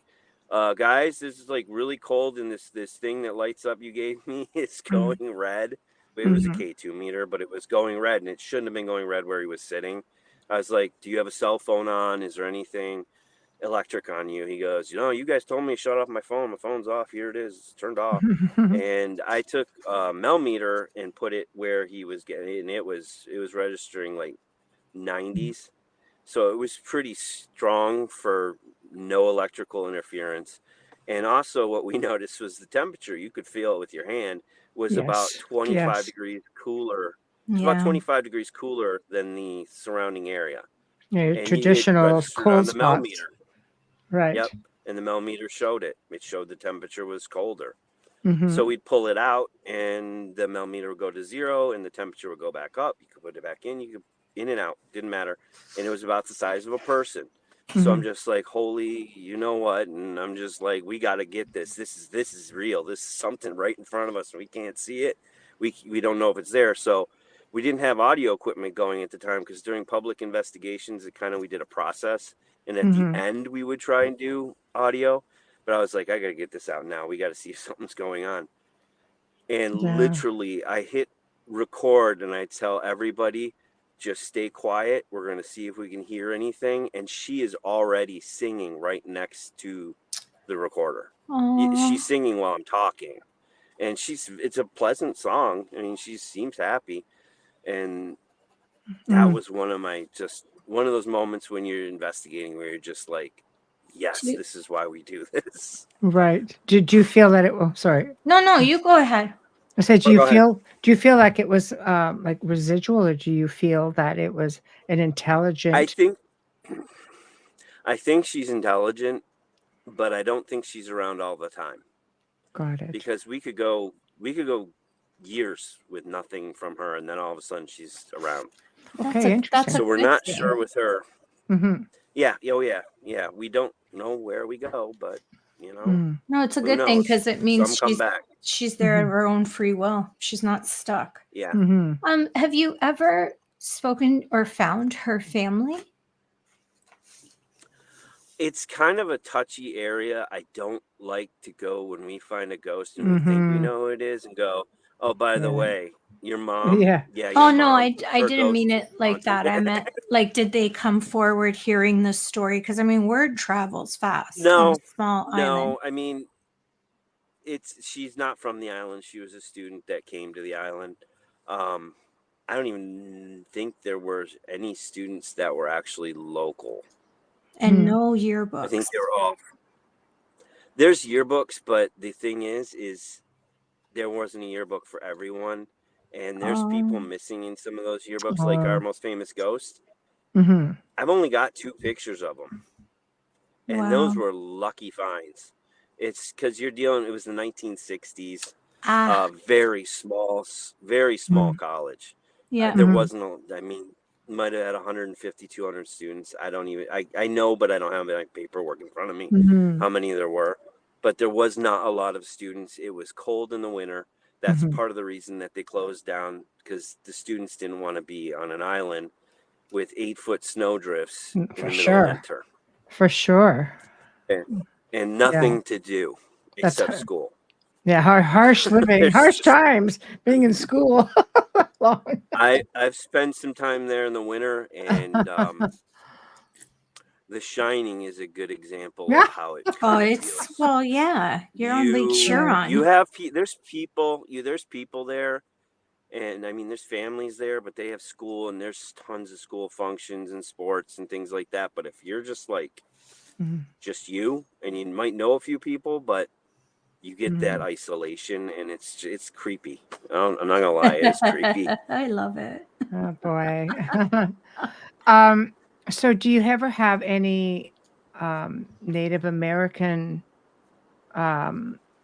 guys, this is like really cold, and this thing that lights up you gave me is going red. It was a K2 meter, but it was going red, and it shouldn't have been going red where he was sitting. I was like, do you have a cell phone on? Is there anything electric on you? He goes, you guys told me to shut off my phone. My phone's off. Here it is. It's turned off. And I took a millimeter and put it where he was getting, and it was registering like 90s. So it was pretty strong for no electrical interference. And also what we noticed was the temperature. You could feel it with your hand. Was about 25 degrees cooler. It's about 25 degrees cooler than the surrounding area. Yeah, traditional cold spots. Right. Yep. And the millimeter showed it. It showed the temperature was colder. So we'd pull it out, and the millimeter would go to 0, and the temperature would go back up. You could put it back in. You could in and out. Didn't matter. And it was about the size of a person. So I'm just like, holy, you know what? And I'm just like, we got to get this. This is real. This is something right in front of us, and we can't see it. We don't know if it's there. So we didn't have audio equipment going at the time, because during public investigations, we did a process. And at the end, we would try and do audio. But I was like, I got to get this out now. We got to see if something's going on. And literally, I hit record, and I tell everybody, just stay quiet. We're going to see if we can hear anything. And she is already singing right next to the recorder. She's singing while I'm talking. And it's a pleasant song. I mean, she seems happy. And that was one of those moments when you're investigating where you're just like, yes, this is why we do this. Right. Did you feel that sorry. No, you go ahead. I said, do you feel like it was like residual, or do you feel that it was an intelligent? I think she's intelligent, but I don't think she's around all the time. Got it. Because we could go years with nothing from her, and then all of a sudden she's around. Okay, interesting. So we're not sure with her. Yeah. Yeah. We don't know where we go, but no, it's a good thing, because it means she's there of her own free will. She's not stuck. Yeah. Have you ever spoken or found her family? It's kind of a touchy area. I don't like to go when we find a ghost and we think we know who it is, and go, oh, by the way, your mom. Yeah. Oh, no, I didn't mean it like that. I meant, like, did they come forward hearing the story? Because, I mean, word travels fast. No, small island. I mean, she's not from the island. She was a student that came to the island. I don't even think there were any students that were actually local. And no yearbooks. I think they were all. There's yearbooks, but the thing is there wasn't a yearbook for everyone. And there's people missing in some of those yearbooks, like our most famous ghost. I've only got 2 pictures of them. And those were lucky finds. It's because it was the 1960s. Very small college. Yeah. There wasn't, I mean, might have had 150, 200 students. I know, but I don't have any paperwork in front of me how many there were. But there was not a lot of students. It was cold in the winter. That's part of the reason that they closed down, because the students didn't want to be on an island with 8-foot snowdrifts in the middle of winter. For sure. And nothing to do except school. Yeah, harsh living, harsh times being in school. I've spent some time there in the winter, and The Shining is a good example of how it feels. Well, yeah, you're on Lake Huron. There's people there, and I mean there's families there, but they have school, and there's tons of school functions and sports and things like that. But if you're just like just you, and you might know a few people, but you get that isolation, and it's creepy. I'm not gonna lie, it's creepy. I love it. Oh boy. So do you ever have any Native American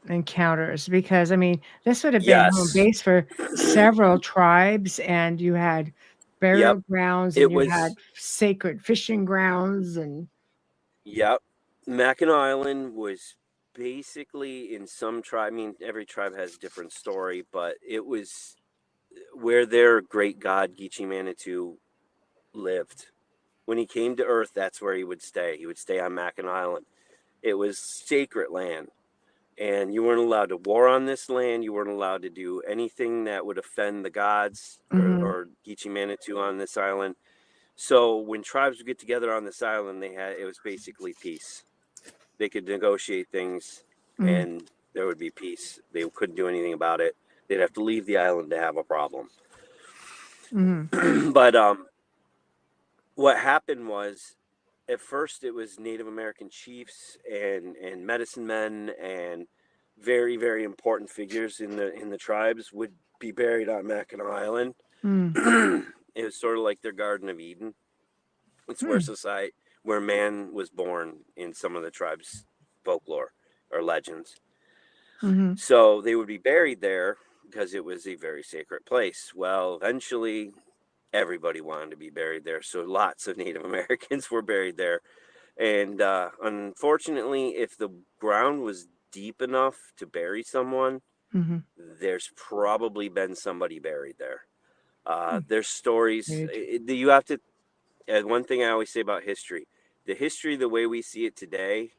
encounters? Because I mean, this would have been home base for several tribes, and you had burial grounds, and you had sacred fishing grounds, and Mackinac Island was basically, in some tribe, I mean, every tribe has a different story, but it was where their great god Geechee Manitou lived. When he came to Earth, that's where he would stay. He would stay on Mackinac Island. It was sacred land, and you weren't allowed to war on this land. You weren't allowed to do anything that would offend the gods or Geechee Manitou on this island. So when tribes would get together on this island, it was basically peace. They could negotiate things, and there would be peace. They couldn't do anything about it. They'd have to leave the island to have a problem. But what happened was, at first it was Native American chiefs and medicine men and very, very important figures in the tribes would be buried on Mackinac Island. It was sort of like their Garden of Eden. It's where man was born in some of the tribes' folklore or legends. So they would be buried there because it was a very sacred place. Well, eventually everybody wanted to be buried there, so lots of Native Americans were buried there. And unfortunately, if the ground was deep enough to bury someone, there's probably been somebody buried there. There's stories. You have to. One thing I always say about history: the history, the way we see it today,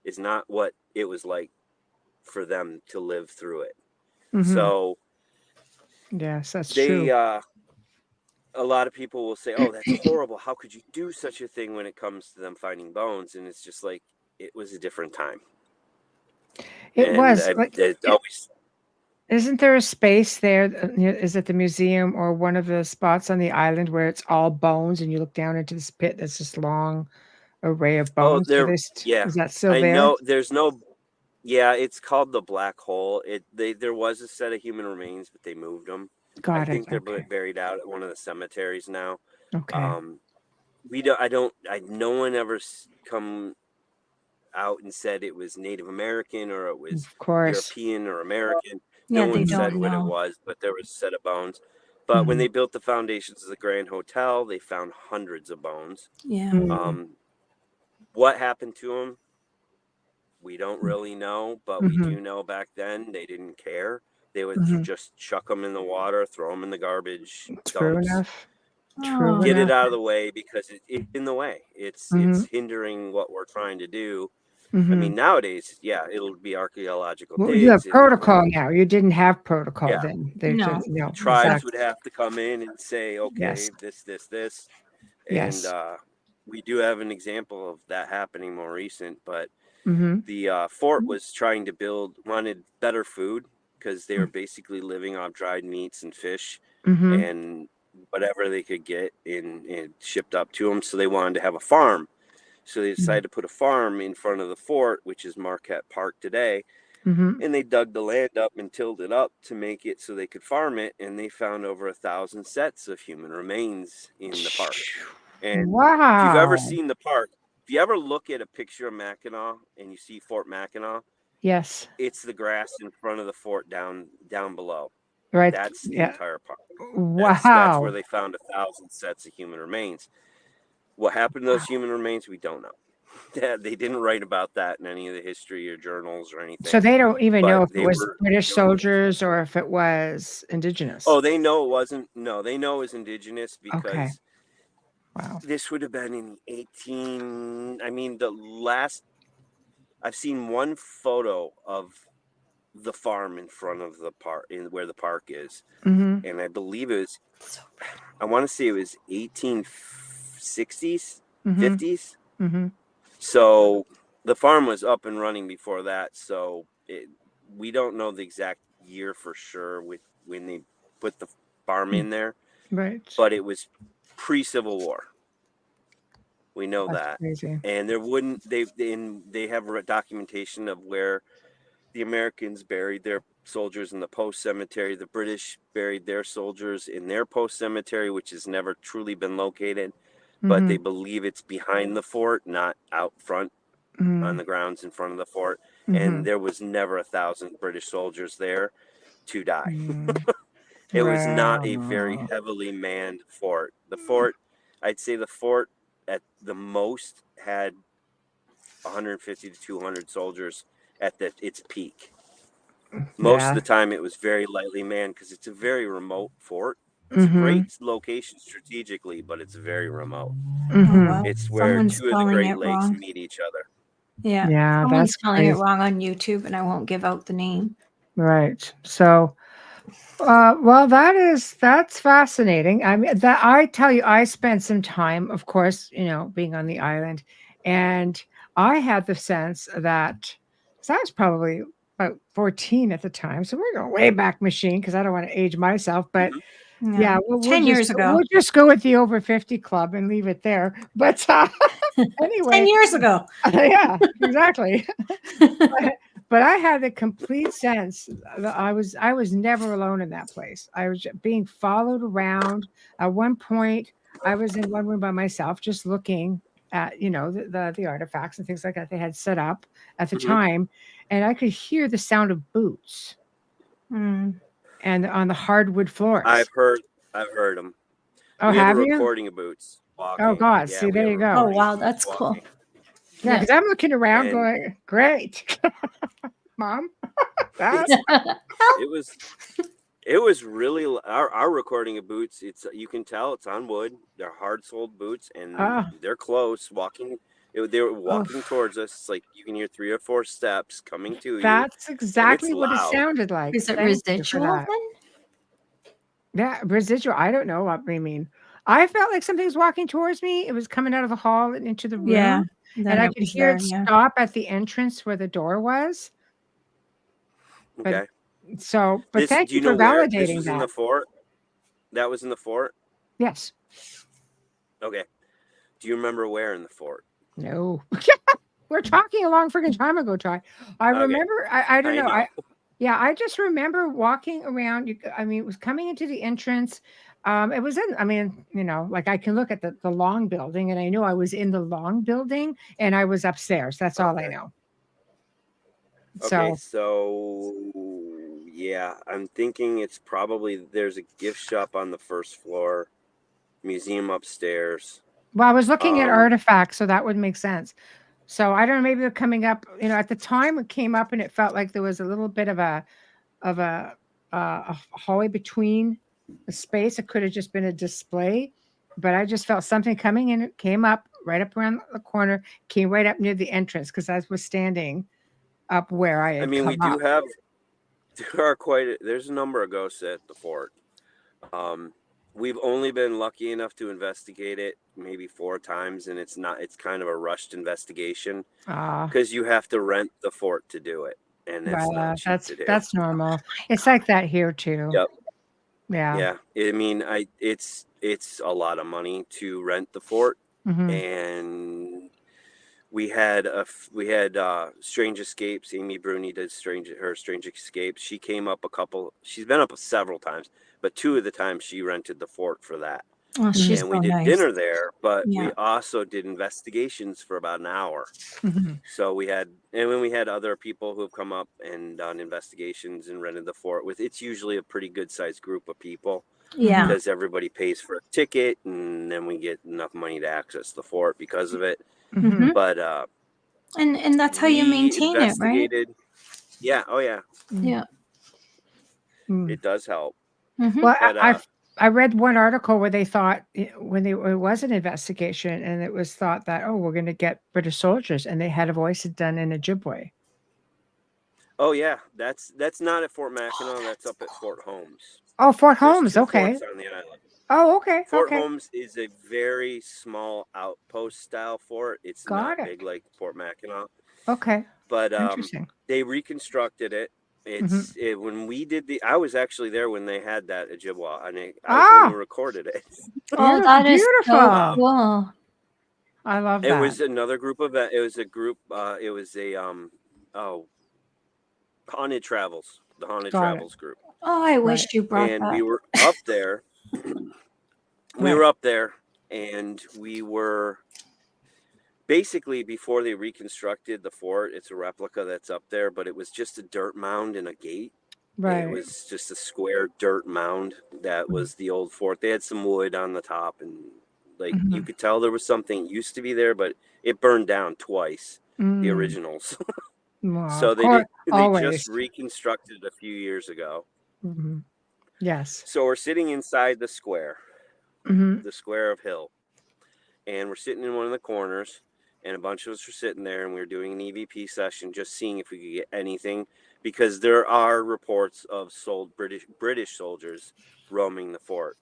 is not what it was like for them to live through it. So, yes, that's true. A lot of people will say, "Oh, that's horrible. How could you do such a thing?" when it comes to them finding bones, and it's just like, it was a different time. Isn't there a space there? Is it the museum or one of the spots on the island where it's all bones, and you look down into this pit that's this long array of bones? Is that still there? I know there's no. Yeah, it's called the Black Hole. There was a set of human remains, but they moved them. I think they're buried out at one of the cemeteries now. Okay. No one ever come out and said it was Native American or it was European or American. No one said what it was, but there was a set of bones. But when they built the foundations of the Grand Hotel, they found hundreds of bones. What happened to them? We don't really know, but we do know back then they didn't care. They would just chuck them in the water, throw them in the garbage. True enough. Get it out of the way, because it's in the way. It's hindering what we're trying to do. I mean, nowadays, it'll be archaeological. Well, you have protocol now. You didn't have protocol then. Tribes would have to come in and say, okay, this. And we do have an example of that happening more recent, but the fort was trying to wanted better food, because they were basically living off dried meats and fish and whatever they could get and shipped up to them. So they wanted to have a farm. So they decided to put a farm in front of the fort, which is Marquette Park today. And they dug the land up and tilled it up to make it so they could farm it. And they found over 1,000 sets of human remains in the park. And if you've ever seen the park, if you ever look at a picture of Mackinac and you see Fort Mackinac, Yes. It's the grass in front of the fort down below. Right. That's the Yeah. entire park. That's where Wow. they found 1,000 sets of human remains. What happened to those human remains, we don't know. They didn't write about that in any of the history or journals or So anything. they don't even know But if it was British soldiers or if it was indigenous. Oh, they know it wasn't. No, they know it was indigenous Okay. because Wow. this would have been in 18. I mean, I've seen one photo of the farm in front of the park, in where the park is, Mm-hmm. and I believe it was. I want to say it was 1860s, Mm-hmm. 50s. Mm-hmm. So the farm was up and running before that. So we don't know the exact year for sure when they put the farm in there, Right. but it was pre-Civil War. We know That's that. crazy. And they have documentation of where the Americans buried their soldiers in the post cemetery. The British buried their soldiers in their post cemetery, which has never truly been located. But Mm-hmm. they believe it's behind the fort, not out front on the grounds in front of the fort. Mm-hmm. And there was never 1,000 British soldiers there to die. Mm-hmm. It was not a very Wow. heavily manned fort. The fort, I'd say the fort at the most had 150 to 200 soldiers at its peak. Most of the time it was very lightly manned because it's a very remote fort. It's a great location strategically, but it's very remote. Mm-hmm. Oh, well, It's where someone's two of the spelling Great it Lakes wrong. meet each other. Yeah. Yeah, Someone's that's spelling it crazy. wrong on YouTube, and I won't give out the name. Right. So, well, that's fascinating. I mean, that I tell you, I spent some time, of course, being on the island, and I had the sense that, because I was probably about 14 at the time, so we're going way back machine because I don't want to age myself, but yeah, we'll 10 years ago. we'll just go with the over 50 club and leave it there. But anyway, 10 years ago. yeah, exactly. But I had the complete sense that I was never alone in that place. I was being followed around. At one point, I was in one room by myself, just looking at the artifacts and things like that they had set up at the time, and I could hear the sound of boots, and on the hardwood floors. I've heard them. Oh, we have have a you? recording of boots walking. Oh God! Yeah, See, there you go. Oh wow, that's cool. Yeah, because I'm looking around, going, "Great, Mom." It was really our recording of boots. You can tell it's on wood. They're hard-soled boots, and they're close. They were walking towards us. It's like you can hear 3 or 4 steps coming to you. That's exactly what it sounded like. Is it Thank you for residual that. then? Yeah, residual. I don't know what I mean. I felt like something was walking towards me. It was coming out of the hall and into the room. Yeah, and I could hear it stop at the entrance where the door was. Okay. But thank you for validating this was that. in the fort? That was in the fort? Yes. Okay. Do you remember where in the fort? No. We're talking a long freaking time ago, Todd. I remember, I don't know. I just remember walking around. It was coming into the entrance. It was like I can look at the long building, and I know I was in the long building and I was upstairs. That's all I know. Okay, so yeah, I'm thinking it's probably there's a gift shop on the first floor, museum upstairs. Well, I was looking at artifacts, so that would make sense. So I don't know, maybe they're coming up. At the time it came up, and it felt like there was a little bit of a hallway between the space. It could have just been a display, but I just felt something coming in. It came up right up around the corner, came right up near the entrance because I was standing up where I had come we do up. have there's a number of ghosts at the fort. We've only been lucky enough to investigate it maybe 4 times, and it's kind of a rushed investigation because you have to rent the fort to do it, and it's not cheap to do. That's normal. It's like that here too. Yep. Yeah. It's a lot of money to rent the fort, and we had Strange Escapes. Amy Bruni did Strange Escapes. She came up she's been up several times, but 2 of the times she rented the fort for that. Oh, she's and so we did nice. dinner there, but Yeah. we also did investigations for about an hour. Mhm. So when we had other people who have come up and done investigations and rented the fort with, it's usually a pretty good sized group of people Yeah. because everybody pays for a ticket, and then we get enough money to access the fort because of it. Mhm. But And that's how you we maintain it, right? investigated. Yeah. Oh yeah. Yeah. Mm. It does help. Mhm. Well, But I read one article where they thought it was an investigation, and it was thought that, oh, we're going to get British soldiers, and they had a voice done in Ojibwe. oh yeah, that's not at Fort Mackinac. That's up at Fort Holmes. Oh, Fort There's Holmes. 2 Okay. forts on the island. Oh, okay. Fort Okay. Holmes is a very small outpost style fort. It's Got not it. big like Fort Mackinac, Okay. but Interesting. they reconstructed it. When we did I was actually there when they had that Ojibwa, and I was the one who recorded it. Oh, that is so Beautiful. cool. I love It that. was another group of it was a group. It was a Haunted Travels, the Haunted Got it. Travels group, Oh, I Right. wish you brought and that. we were up there. We Right. were up there, and we were basically before they reconstructed the fort. It's a replica that's up there, but it was just a dirt mound and a gate. Right. It was just a square dirt mound that was the old fort. They had some wood on the top, and like you could tell there was something used to be there, but it burned down twice. The originals. Well, So of they course, they always. just reconstructed it a few years ago. Mhm. Yes. So we're sitting inside the square, Mhm. the square of Hill, and we're sitting in one of the corners, and a bunch of us were sitting there, and we were doing an EVP session, just seeing if we could get anything, because there are reports of British soldiers roaming the fort.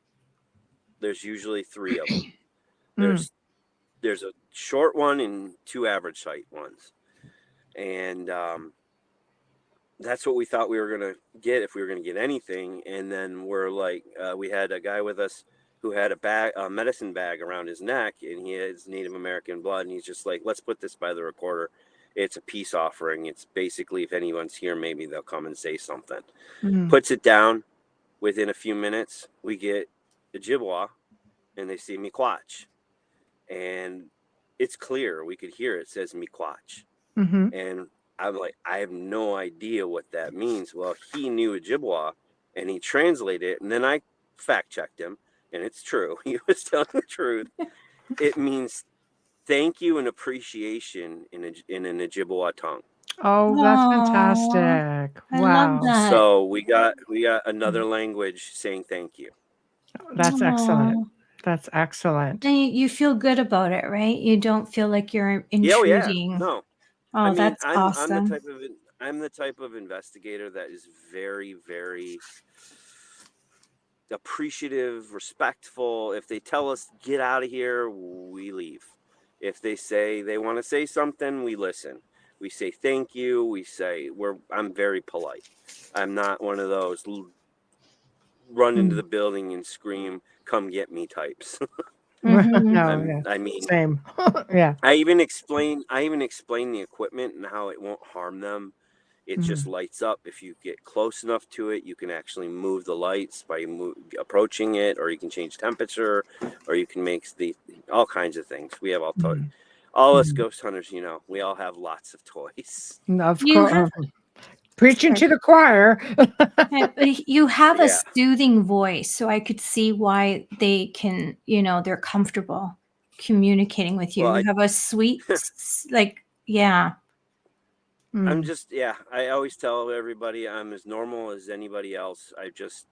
There's usually 3 of them. There's a short one and 2 average height ones, and that's what we thought we were going to get if we were going to get anything. And then we're like, we had a guy with us who had a medicine bag around his neck, and he has Native American blood. And he's just like, let's put this by the recorder. It's a peace offering. It's basically, if anyone's here, maybe they'll come and say something. Puts it down. Within a few minutes, we get the Ojibwa, and they see Miigwech. And it's clear. We could hear it says Miigwech. And I'm like, I have no idea what that means. Well, he knew Ojibwa, and he translated it. And then I fact checked him, and it's true. He was telling the truth. It means thank you and appreciation in an Ojibwa tongue. Oh, that's Aw, fantastic. I love Wow. that. So we got another language saying thank you. That's excellent. Aw. That's excellent. And you feel good about it, right? You don't feel like you're Yeah, oh, yeah. intruding. No. Oh, I mean, that's I'm awesome. the type of investigator that is very, very appreciative, respectful. If they tell us get out of here, we leave. If they say they want to say something, we listen. We say thank you. We say I'm very polite. I'm not one of those run into the building and scream, "Come get me" types. No, yeah. I mean, Same. Yeah. I even explain the equipment and how it won't harm them. It just lights up. If you get close enough to it, you can actually move the lights by approaching it, or you can change temperature, or you can make all kinds of things. We have all us ghost hunters, we all have lots of toys. Of You course. have Preaching to the choir. but you have a Yeah. soothing voice, so I could see why they can, they're comfortable communicating with you. Well, You have a sweet, yeah. I'm just, I always tell everybody I'm as normal as anybody else. I just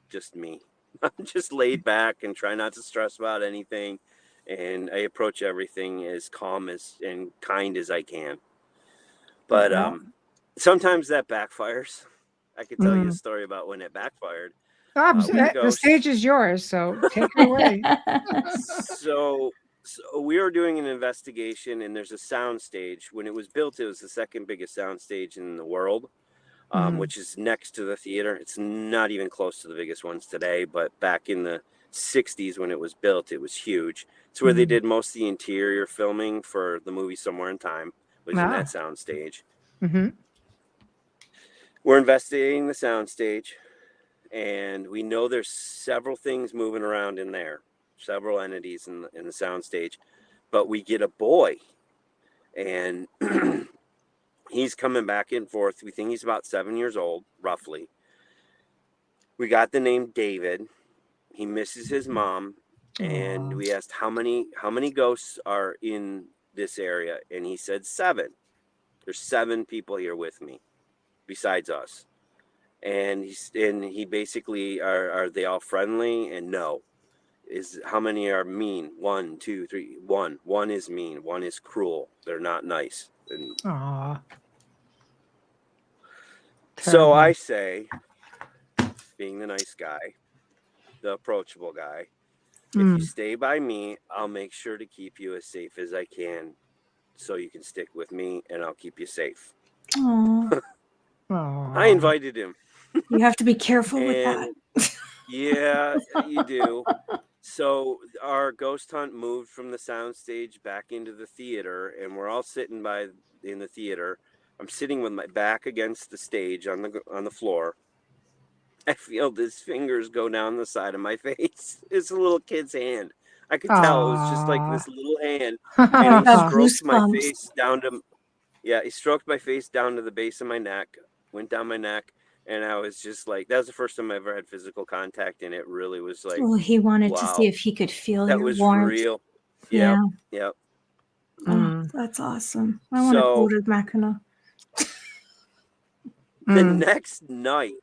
just me. I'm just laid back and try not to stress about anything. And I approach everything as calm and kind as I can. But sometimes that backfires. I could tell you a story about when it backfired. The stage is yours, so take it away. So we were doing an investigation, and there's a sound stage. When it was built, it was the second biggest sound stage in the world, which is next to the theater. It's not even close to the biggest ones today, but back in the 60s when it was built, it was huge. It's where they did most of the interior filming for the movie Somewhere in Time, was in that sound stage. We're investigating the sound stage, and we know there's several things moving around in there, several entities in the soundstage, but we get a boy, and he's coming back and forth. We think he's about 7 years old, roughly. We got the name David. He misses his mom, and we asked how many ghosts are in this area, and he said 7. There's 7 people here with me, besides us. And he basically are they all friendly? And no. Is how many are mean? 1, 2, 3. 1. 1 is mean. 1 is cruel. They're not nice. And so I say, being the nice guy, the approachable guy, if you stay by me, I'll make sure to keep you as safe as I can, so you can stick with me, and I'll keep you safe. I invited him. You have to be careful with that. Yeah, you do. So our ghost hunt moved from the soundstage back into the theater, and we're all sitting in the theater. I'm sitting with my back against the stage on the floor. I feel his fingers go down the side of my face. It's a little kid's hand. I could tell it was just like this little hand, and he stroked my face down to, he stroked my face down to the base of my neck, went down my neck, and I was just like, that was the first time I ever had physical contact, and it really was like, well, he wanted to see if he could feel that your was warmth. real. Yeah. Yep. Oh, that's awesome. I want to go to Mackinac. The next night,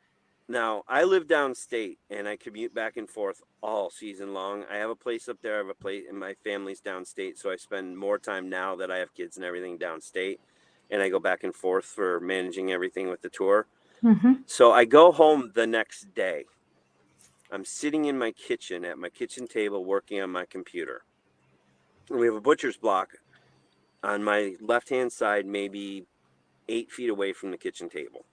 now I live downstate and I commute back and forth all season long. I have a place up there. I have a place, and my family's downstate, so I spend more time now that I have kids and everything downstate, and I go back and forth for managing everything with the tour. So I go home the next day. I'm sitting in my kitchen at my kitchen table working on my computer. And we have a butcher's block on my left-hand side, maybe 8 feet away from the kitchen table.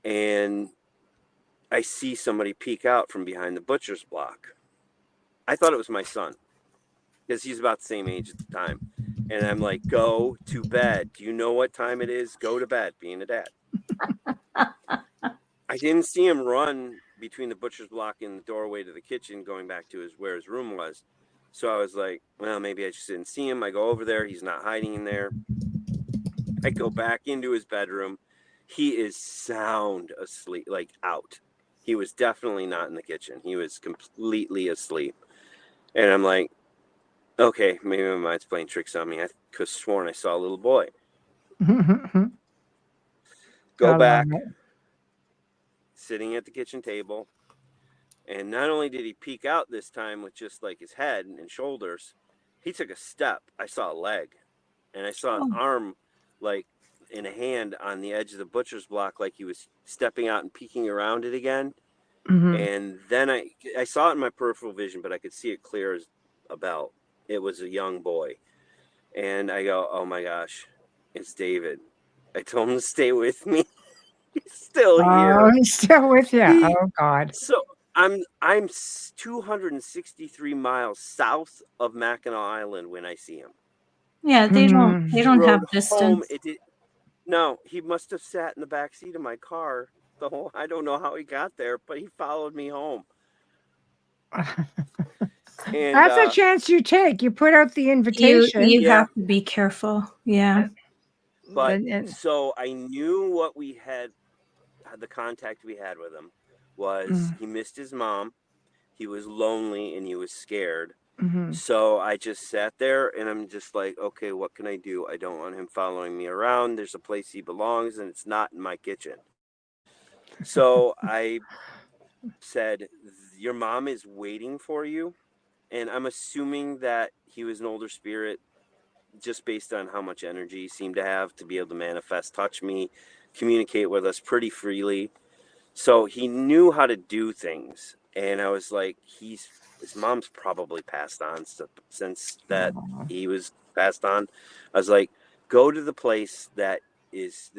And I see somebody peek out from behind the butcher's block. I thought it was my son, because he's about the same age at the time. And I'm like, go to bed. Do you know what time it is? Go to bed, being a dad. I didn't see him run between the butcher's block and the doorway to the kitchen, going back to where his room was. So I was like, well, maybe I just didn't see him. I go over there. He's not hiding in there. I go back into his bedroom. He is sound asleep, like out. He was definitely not in the kitchen. He was completely asleep. And I'm like, okay, maybe my mind's playing tricks on me. I could have sworn I saw a little boy. Go back, sitting at the kitchen table. And not only did he peek out this time with just like his head and shoulders, he took a step. I saw a leg, and I saw an arm, like in a hand on the edge of the butcher's block, like he was stepping out and peeking around it again. And then I saw it in my peripheral vision, but I could see it clear as a bell. It was a young boy. And I go, oh my gosh, it's David. I told him to stay with me. He's still here. Oh, he's still with you. Oh God. So I'm 263 miles south of Mackinac Island when I see him. Yeah, they don't have distance. No, he must have sat in the back seat of my car the whole. I don't know how he got there, but he followed me home. And, that's a chance you take. You put out the invitation. You have to be careful. Yeah. But so I knew what we had, the contact we had with him was he missed his mom. He was lonely and he was scared. So I just sat there and I'm just like, okay, what can I do? I don't want him following me around. There's a place he belongs and it's not in my kitchen. So I said, your mom is waiting for you. And I'm assuming that he was an older spirit, just based on how much energy he seemed to have to be able to manifest, touch me, communicate with us pretty freely. So he knew how to do things. And I was like, his mom's probably passed on since that he was passed on. I was like, go to the place that is,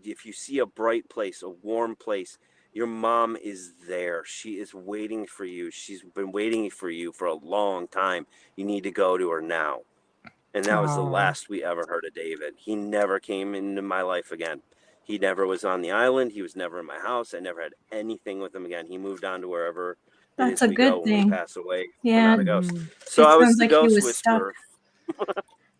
if you see a bright place, a warm place, your mom is there. She is waiting for you. She's been waiting for you for a long time. You need to go to her now. And that was the last we ever heard of David. He never came into my life again. He never was on the island. He was never in my house. I never had anything with him again. He moved on to wherever it That's is a we go good when we thing. pass away. We're Yeah, not a ghost. Mm. So it I was sounds the like he ghost was stuck. whisperer.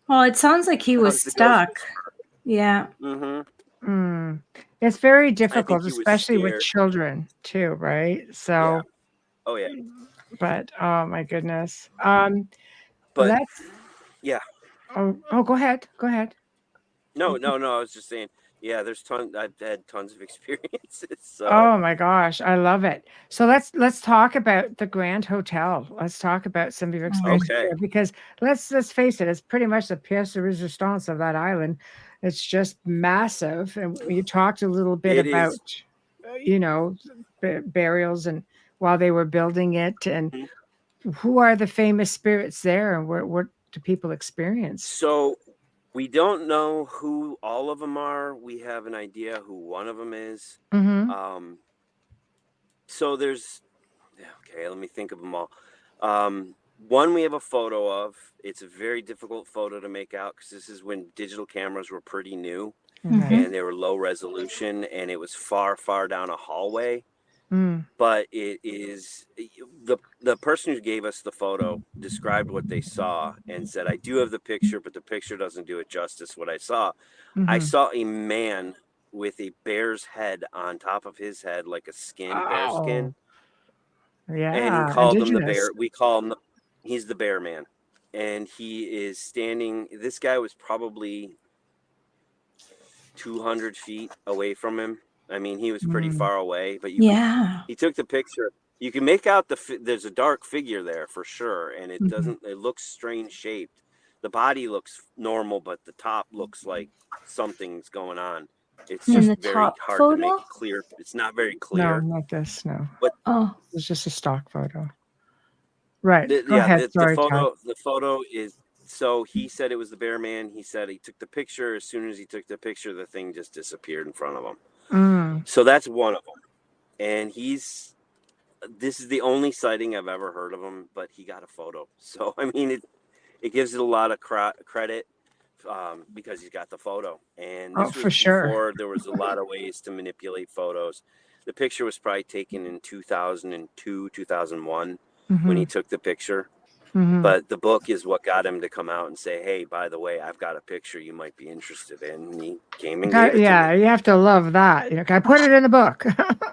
Well, it sounds like he I was was the ghost stuck. whisperer. Yeah. Mm-hmm. Mm. It's very I think difficult, he was especially with scared. children too, right? Yeah. So, Oh yeah. but oh my goodness. But Let's. yeah. Oh, go ahead. Go ahead. No. I was just saying. Yeah, there's tons. I've had tons of experiences. So Oh my gosh, I love it. So let's talk about the Grand Hotel. Let's talk about some of your experiences okay. there, because let's face it, it's pretty much the pièce de résistance of that island. It's just massive, and you talked a little bit It about, is. you know, burials and while they were building it, and Mhm. who are the famous spirits there, and what do people experience? So we don't know who all of them are. We have an idea who one of them is. Mm-hmm. So there's, okay, let me think of them all. One we have a photo of. It's a very difficult photo to make out because this is when digital cameras were pretty new Okay. and they were low resolution, and it was far down a hallway. Mm. But it is the person who gave us the photo described what they saw and said, I do have the picture, but the picture doesn't do it justice. What I saw Mm-hmm. a man with a bear's head on top of his head, like a skin, bear skin. Oh, And he yeah, called him the indigenous. bear. We call him, he's the bear man. And he is standing, this guy was probably 200 feet away from him. I mean, he was pretty Mm. far away, but Yeah. he took the picture. You can make out there's a dark figure there for sure. And it Mhm. it looks strange shaped. The body looks normal, but the top looks like something's going on. It's In the just very top hard to make photo? clear. It's not very No, clear. not this. No, But Oh, it's just a stock photo. Right. Go yeah, ahead. Sorry, Todd. the photo is, so he said it was the bear man. He said he took the picture. As soon as he took the picture, the thing just disappeared in front of him. Mm. So that's one of them. And this is the only sighting I've ever heard of him, but he got a photo. So, I mean, it gives it a lot of credit because he's got the photo. And Oh, this for was sure. before there was a lot of ways to manipulate photos. The picture was probably taken in 2002, 2001 when he Mm-hmm. took the picture. Mm-hmm. But the book is what got him to come out and say, hey, by the way, I've got a picture you might be interested in. And he came and gave it to Yeah, me. you have to love that. You know, I put it in the book.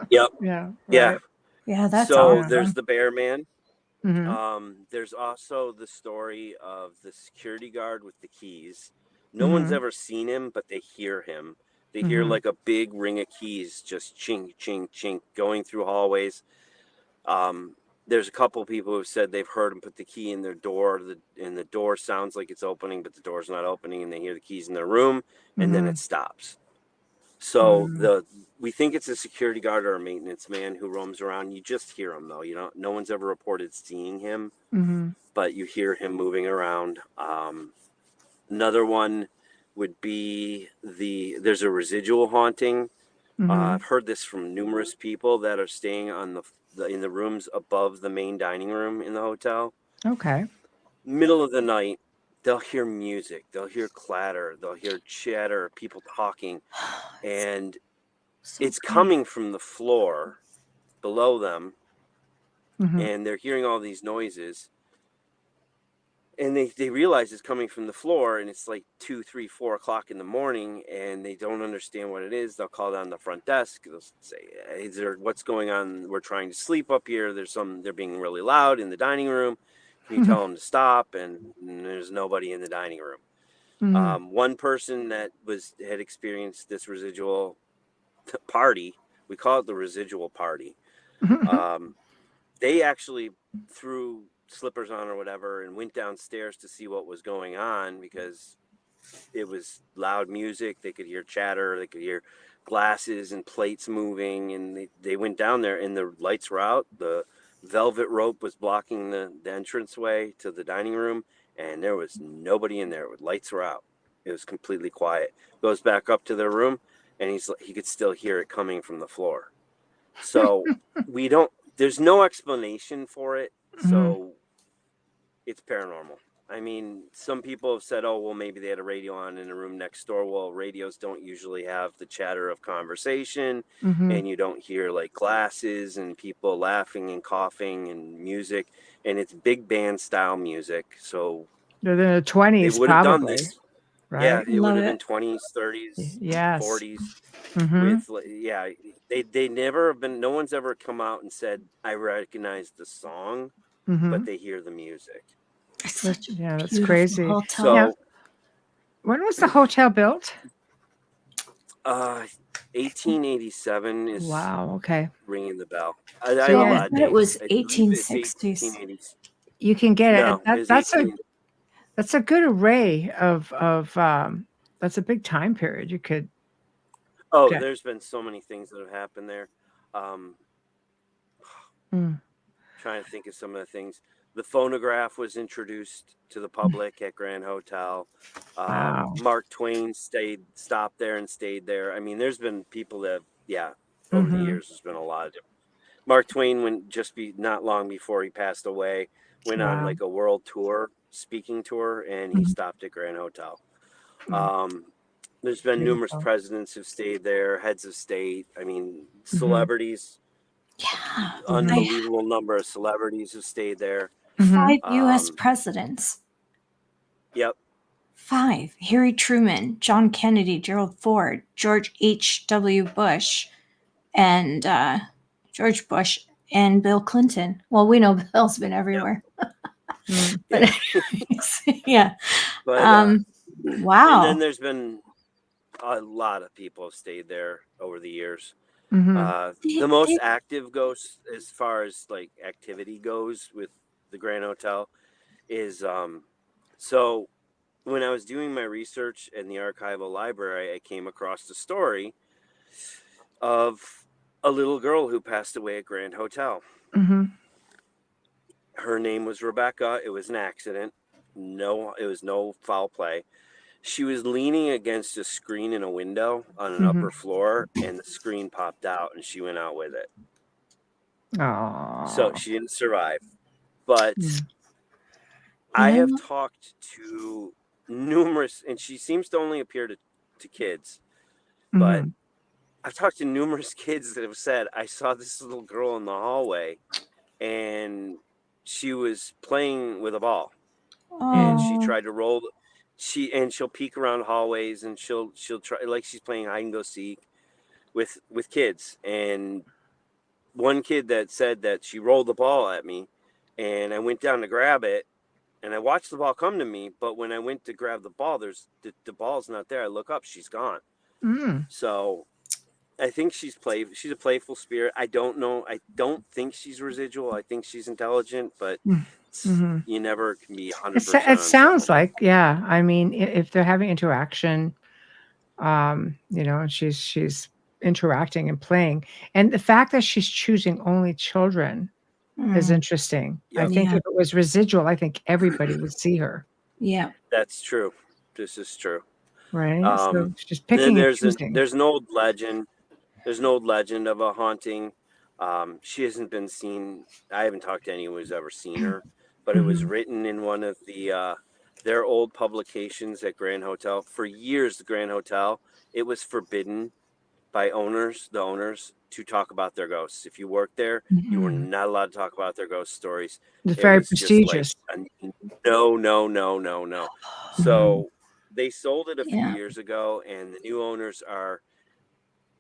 Yep. Yeah. Yeah. Right. yeah, that's So Yeah. there's awesome. the bear man. Mm-hmm. There's also the story of the security guard with the keys. No one's Mm-hmm. ever seen him, but they hear him. They hear Mm-hmm. like a big ring of keys just chink, chink, chink going through hallways. There's a couple of people who've said they've heard him put the key in their door, and the door sounds like it's opening, but the door's not opening, and they hear the keys in their room, and then Mm-hmm. it stops. So Mm-hmm. we think it's a security guard or a maintenance man who roams around. You just hear him though. You know, no one's ever reported seeing him, Mm-hmm. but you hear him moving around. Another one would be there's a residual haunting. Mm-hmm. I've heard this from numerous people that are staying on in the rooms above the main dining room in the hotel. Okay. Middle of the night, they'll hear music, they'll hear clatter, they'll hear chatter, people talking, and So it's cool. coming from the floor below them, Mm-hmm. and they're hearing all these noises, and they realize it's coming from the floor, and it's like 2, 3, 4 o'clock in the morning, and they don't understand what it is. They'll call down the front desk. They'll say, "Is there, what's going on? We're trying to sleep up here. They're being really loud in the dining room. Can you tell them to stop?" And there's nobody in the dining room. Mm-hmm. One person that had experienced this residual party, we call it the residual party. They actually threw slippers on or whatever and went downstairs to see what was going on because it was loud music. They could hear chatter, they could hear glasses and plates moving, and they went down there, and the lights were out. The velvet rope was blocking the entranceway to the dining room, and there was nobody in there. Lights were out. It was completely quiet. Goes back up to their room, and he could still hear it coming from the floor. So there's no explanation for it. So it's paranormal. I mean, some people have said, oh, well, maybe they had a radio on in a room next door. Well, radios don't usually have the chatter of conversation, Mm-hmm. and you don't hear like glasses and people laughing and coughing and music. And it's big band style music. So They're in the they 20s, would have done probably, this. Yeah, right? it would Love have been it. 20s, 30s, Yes. 40s Mm-hmm. with, yeah, they never have been, no one's ever come out and said, I recognize the song, Mm-hmm. but they hear the music. It's such a Yeah, that's beautiful crazy. hotel. So, Now, when was the hotel built? 1887 is Wow. Okay. ringing the bell. So I have a yeah, lot of But it was dates. I believe it's 1860s. 1880s. you can get it. No, it was That's 18. a good array of that's a big time period. You could Oh, get. there's been so many things that have happened there. Mm. Trying to think of some of the things. The phonograph was introduced to the public at Grand Hotel. Wow. Mark Twain stopped there and stayed there. I mean, there's been people that, over the Mm-hmm. years, there's been a lot of different. Mark Twain not long before he passed away, went on Wow. like a world tour, speaking tour, and he Mhm. stopped at Grand Hotel. Mm. There's been numerous Beautiful. presidents who've stayed there, heads of state. I mean, Mm-hmm. celebrities. Yeah. Unbelievable number of celebrities who stayed there. Mm-hmm. 5 U.S. presidents. Yep. 5. Harry Truman, John Kennedy, Gerald Ford, George H.W. Bush, and George Bush and Bill Clinton. Well, we know Bill's been everywhere. Mm. But anyways, yeah. But Wow. and then there's been a lot of people have stayed there over the years. Mm-hmm. The most active goes as far as like activity goes with the Grand Hotel is so when I was doing my research in the archival library, I came across the story of a little girl who passed away at Grand Hotel. Mm-hmm. Her name was Rebecca. It was an accident. It was no foul play. She was leaning against a screen in a window on an upper floor, and the screen popped out, and she went out with it. Oh. So she didn't survive. But I have talked to numerous, and she seems to only appear to kids, but I've talked to numerous kids that have said, I saw this little girl in the hallway, and she was playing with a ball, and she tried to roll. She'll peek around hallways, and she'll try, like she's playing hide and go seek with kids. And one kid that said that she rolled the ball at me, and I went down to grab it, and I watched the ball come to me. But when I went to grab the ball, the ball's not there. I look up, she's gone. So I think she's a playful spirit. I don't know. I don't think she's residual. I think she's intelligent, but you never can be 100%. It sounds like, yeah. I mean, if they're having interaction, and she's interacting and playing, and the fact that she's choosing only children is interesting. Yep. I think if it was residual, I think everybody would see her. Yeah, that's true. This is true. Right. So she's Then picking and choosing. there's an old legend. There's an old legend of a haunting. She hasn't been seen. I haven't talked to anyone who's ever seen her, but it was written in one of their old publications at Grand Hotel. For years, the Grand Hotel, it was forbidden by the owners, to talk about their ghosts. If you worked there, you were not allowed to talk about their ghost stories. It's very prestigious. No. So they sold it a few years ago, and the new owners are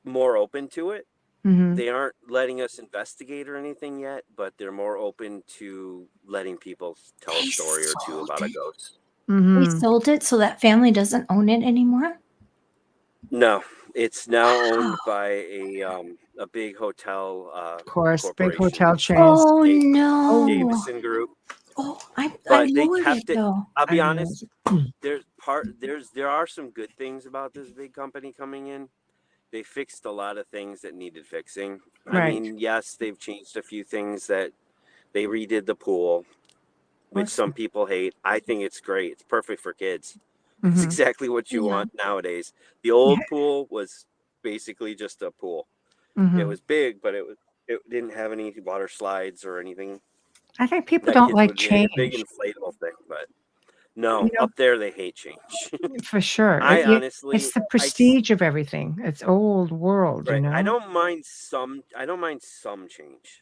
more open to it. They aren't letting us investigate or anything yet, but they're more open to letting people tell a story or two about a ghost. They sold it, so that family doesn't own it anymore? No, it's now owned by a big hotel. Of course, big corporation. hotel chains. Oh no, Davison Group. Oh, I But they lowered kept it it. though. I'll be honest. There are some good things about this big company coming in. They fixed a lot of things that needed fixing. I Right. mean, yes, they've changed a few things. That they redid the pool, which some people hate. I think it's great. It's perfect for kids. It's exactly what you want nowadays. The old pool was basically just a pool. It was big, but it didn't have any water slides or anything. I think people That don't kids like would make a big change. inflatable thing, but No, up there they hate change. For sure. I honestly, It's the prestige of everything. It's old world, right. you know? I don't mind some change,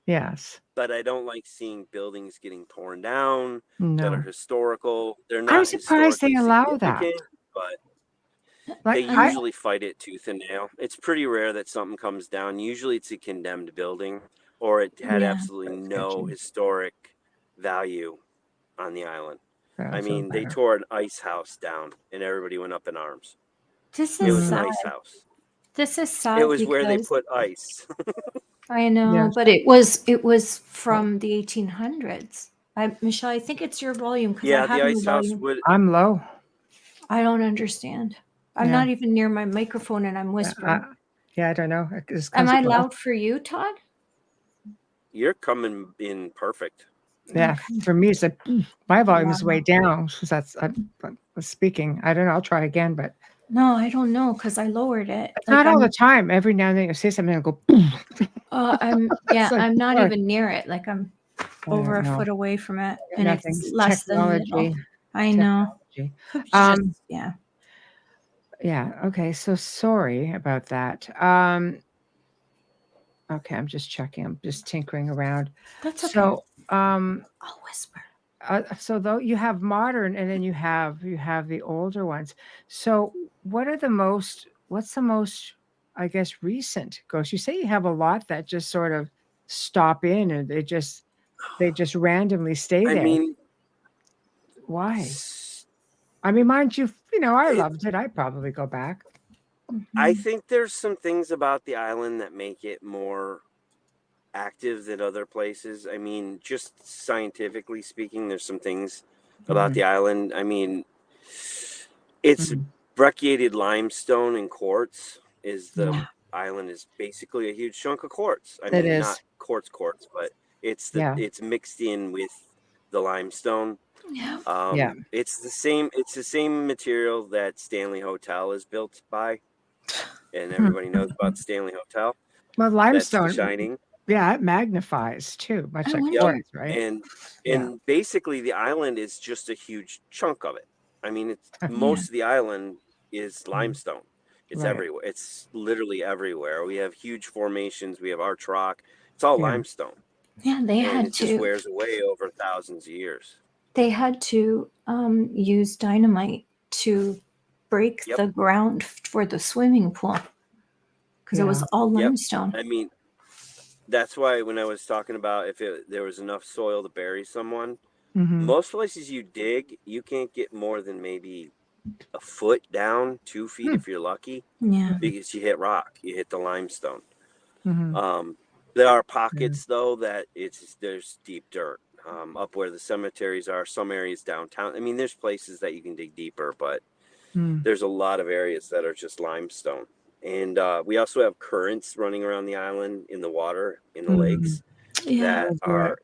Yes. but I don't like seeing buildings getting torn down that are No. historical. They're I'm not surprised they historically allow that. significant, but Like they usually fight it tooth and nail. It's pretty rare that something comes down. Usually it's a condemned building or it had absolutely That's no sketchy. historic value on the island. Yeah, I so mean, they bad. tore an ice house down and everybody went up in arms. This It is was an sad. ice house. This is It sad was where they because put ice. I know, Yes. but it was from the 1800s. Michelle, I think it's your volume because I Yeah, have the no ice house volume. would. I'm low. I don't understand. I'm Yeah. not even near my microphone and I'm whispering. Yeah, I don't know. Am I loud for you, Todd? You're coming in perfect. Yeah, Okay. for me, it's like my volume is Wow. way down because that's I'm speaking. I don't know. I'll try again, but No, I don't know because I lowered it. it's not all the time. Every now and then you say something and go. I'm It's like, I'm not fuck. even near it. Like I'm I over don't a know. foot away from it, got and nothing. it's It's less than middle. technology. I know. Technology. Could be just, yeah. Yeah. Okay. So sorry about that. Okay. I'm just checking. I'm just tinkering around. That's okay. So, I'll whisper. so though you have modern and then you have the older ones. So what's the most, I guess, recent ghosts? You say you have a lot that just sort of stop in and they just randomly stay I there. mean, Why? I mean, mind you, I It- loved it. I'd probably go back. I think there's some things about the island that make it more active than other places. I mean, just scientifically speaking, there's some things about the island. I mean, it's Mhm. brecciated limestone and quartz. The Yeah. island is basically a huge chunk of quartz. I It mean, is. not quartz, but it's Yeah. it's mixed in with the limestone. Yeah. Yeah. It's the same material that Stanley Hotel is built by, and everybody knows about Stanley Hotel. Well, That's The limestone, Shining. yeah, it magnifies too, much I like wonder- quartz, right? And Yeah. basically the island is just a huge chunk of it. I mean, it's Okay. most of the island is limestone. It's Right. everywhere. It's literally everywhere. We have huge formations. We have arch rock. It's all Yeah. limestone, Yeah, they and had it just to. wears away over thousands of years. They had to use dynamite to break Yep. the ground for the swimming pool because it was Yeah. all Yep. limestone. I mean, that's why when I was talking about if there was enough soil to bury someone, Mhm. most places you dig, you can't get more than maybe a foot down, 2 feet if you're lucky, Yeah. because you hit rock, you hit the limestone. Mhm. There are pockets though that there's deep dirt up where the cemeteries are. Some areas downtown. I mean, there's places that you can dig deeper, but Mm. there's a lot of areas that are just limestone. And we also have currents running around the island in the water, in the lakes, Yeah. that Oh, are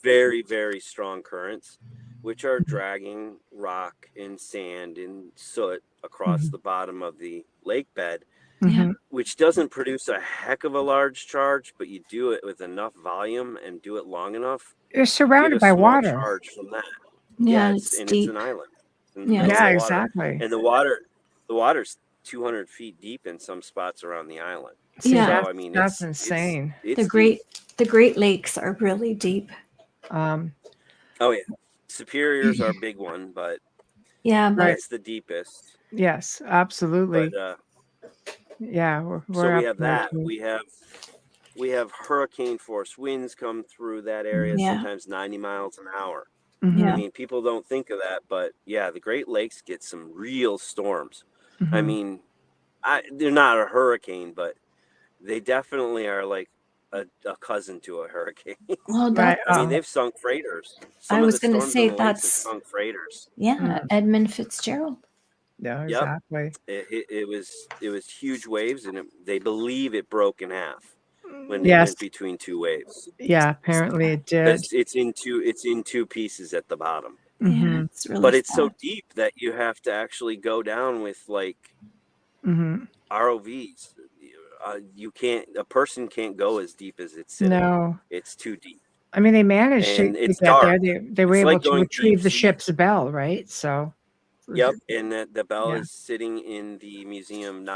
very, very strong currents, which are dragging rock and sand and soot across the bottom of the lake bed, Mhm. which doesn't produce a heck of a large charge, but you do it with enough volume and do it long enough, You're you get surrounded a by small water. charge from that. Yeah, it's deep. an island in the Yeah, middle it's- of Yeah, the water. exactly. And the water's 200 feet deep in some spots around the island. See, Yeah. So I mean, that's it's insane. it's The Great Lakes are really deep. Um, Oh yeah, Superior's our big one, but Yeah, but that's the deepest. yes, absolutely. But Yeah, so we're we up have there that. too. We have hurricane force winds come through that area, Yeah. sometimes 90 miles an hour. Mhm. Yeah. I mean, people don't think of that, but yeah, the Great Lakes get some real storms. I Mhm. mean, they're not a hurricane, but they definitely are like a cousin to a hurricane. Well, Right. that's. I mean, they've sunk freighters. Some I of was the going to storms say on the lakes have that's. sunk freighters. Yeah, Edmund Fitzgerald. Yeah, Yep. exactly. It was huge waves, and they believe it broke in half when it Yes. went between two waves. Yeah, apparently it did. Because it's in two pieces at the bottom. Yeah, Mhm. it's really. But it's sad. so deep that you have to actually go down with like Mhm. ROVs. A person can't go as deep as it's sitting. No. It's too deep. I mean, they managed and to it's get dark. there. They were It's able like to going deep retrieve the sea. ship's bell, right? So, Yep, and the bell yeah. is sitting in the museum.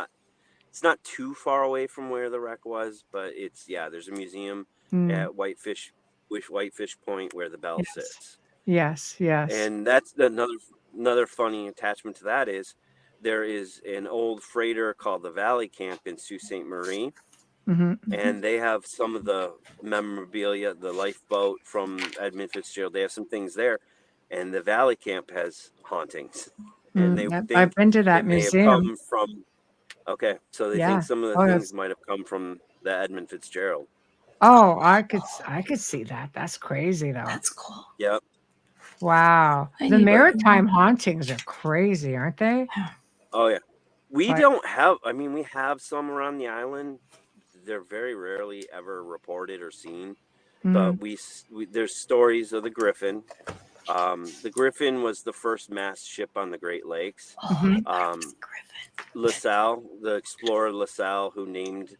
It's not too far away from where the wreck was, but there's a museum Mm. at Whitefish Point where the bell Yes. sits. Yes. Yes. And that's another funny attachment to that is there is an old freighter called the Valley Camp in Sault Ste. Marie, Mm-hmm. and they have some of the memorabilia, the lifeboat from Edmund Fitzgerald. They have some things there, and the Valley Camp has hauntings, and they Yep, I've think been to it that may have museum. come from. Okay, so they think Yeah. some of the Oh, things might have come from the Edmund Fitzgerald. I could see that. That's crazy, though. That's cool. Yep. Wow. I The need to- maritime hauntings are crazy, aren't they? Oh yeah. We Like- don't have. I mean, we have some around the island. They're very rarely ever reported or seen. But we there's stories of the Griffin. The Griffin was the first mass ship on the Great Lakes. Griffin. LaSalle, the explorer LaSalle, who named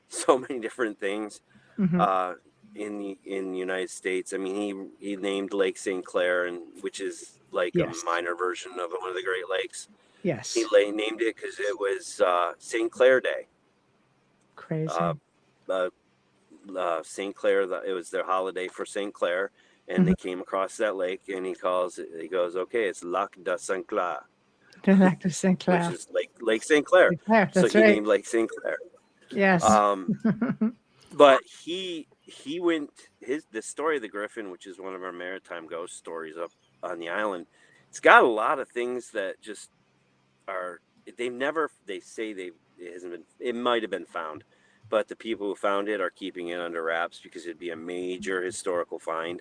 so many different things in the United States. I mean, he named Lake St. Clair, and which is like Yes. a minor version of one of the Great Lakes. Yes. He named it because it was St. Clair Day. Crazy. St. Clair, it was their holiday for St. Clair, and they came across that lake, and he goes, okay, it's Lac de St. Clair, Lac de St. Clair. which is Lake St. Clair. That's so he right. named Lake St. Clair. Yes. But he went the story of the Griffin, which is one of our maritime ghost stories up on the island. It's got a lot of things that just are they say it hasn't been, it might have been found, but the people who found it are keeping it under wraps because it'd be a major historical find.